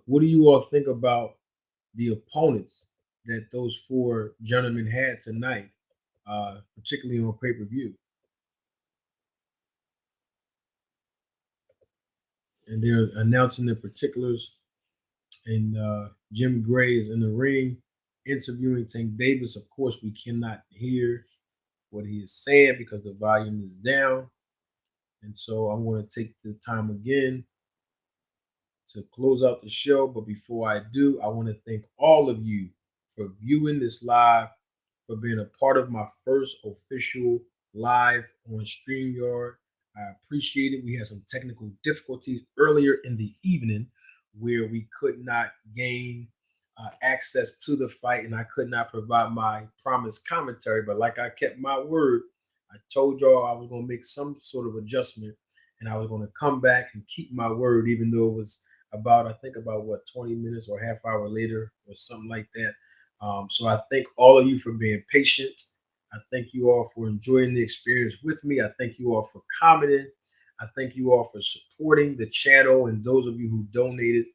What do you all think about the opponents that those four gentlemen had tonight, particularly on pay per view? And they're announcing the particulars. And Jim Gray is in the ring interviewing Tank Davis. Of course, we cannot hear what he is saying because the volume is down. And so I want to take this time again to close out the show. But before I do, I want to thank all of you for viewing this live, for being a part of my first official live on StreamYard. I appreciate it. We had some technical difficulties earlier in the evening where we could not gain access to the fight and I could not provide my promised commentary. But like I kept my word, I told y'all I was going to make some sort of adjustment and I was going to come back and keep my word, even though it was about, I think about what, 20 minutes or half hour later or something like that. So I thank all of you for being patient. I thank you all for enjoying the experience with me. I thank you all for commenting. I thank you all for supporting the channel. And those of you who donated,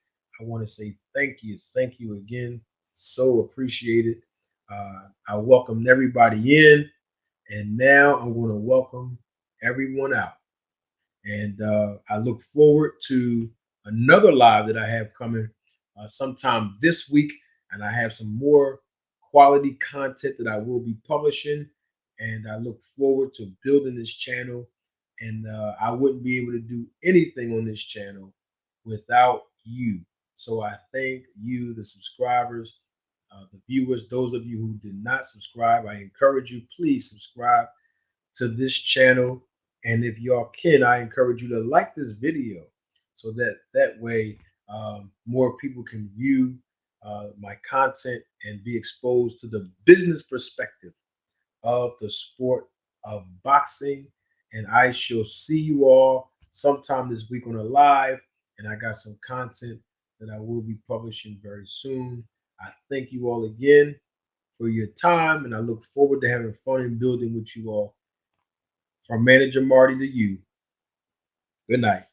I want to say thank you. Thank you again. So appreciated. I welcomed everybody in. And now I'm going to welcome everyone out. And I look forward to another live that I have coming sometime this week. And I have some more quality content that I will be publishing. And I look forward to building this channel. And I wouldn't be able to do anything on this channel without you. So I thank you, the subscribers, the viewers, those of you who did not subscribe. I encourage you, please subscribe to this channel. And if y'all can, I encourage you to like this video so that way more people can view my content and be exposed to the business perspective of the sport of boxing. And I shall see you all sometime this week on a live. And I got some content that I will be publishing very soon. I thank you all again for your time, and I look forward to having fun and building with you all. From Manager Marty to you, good night.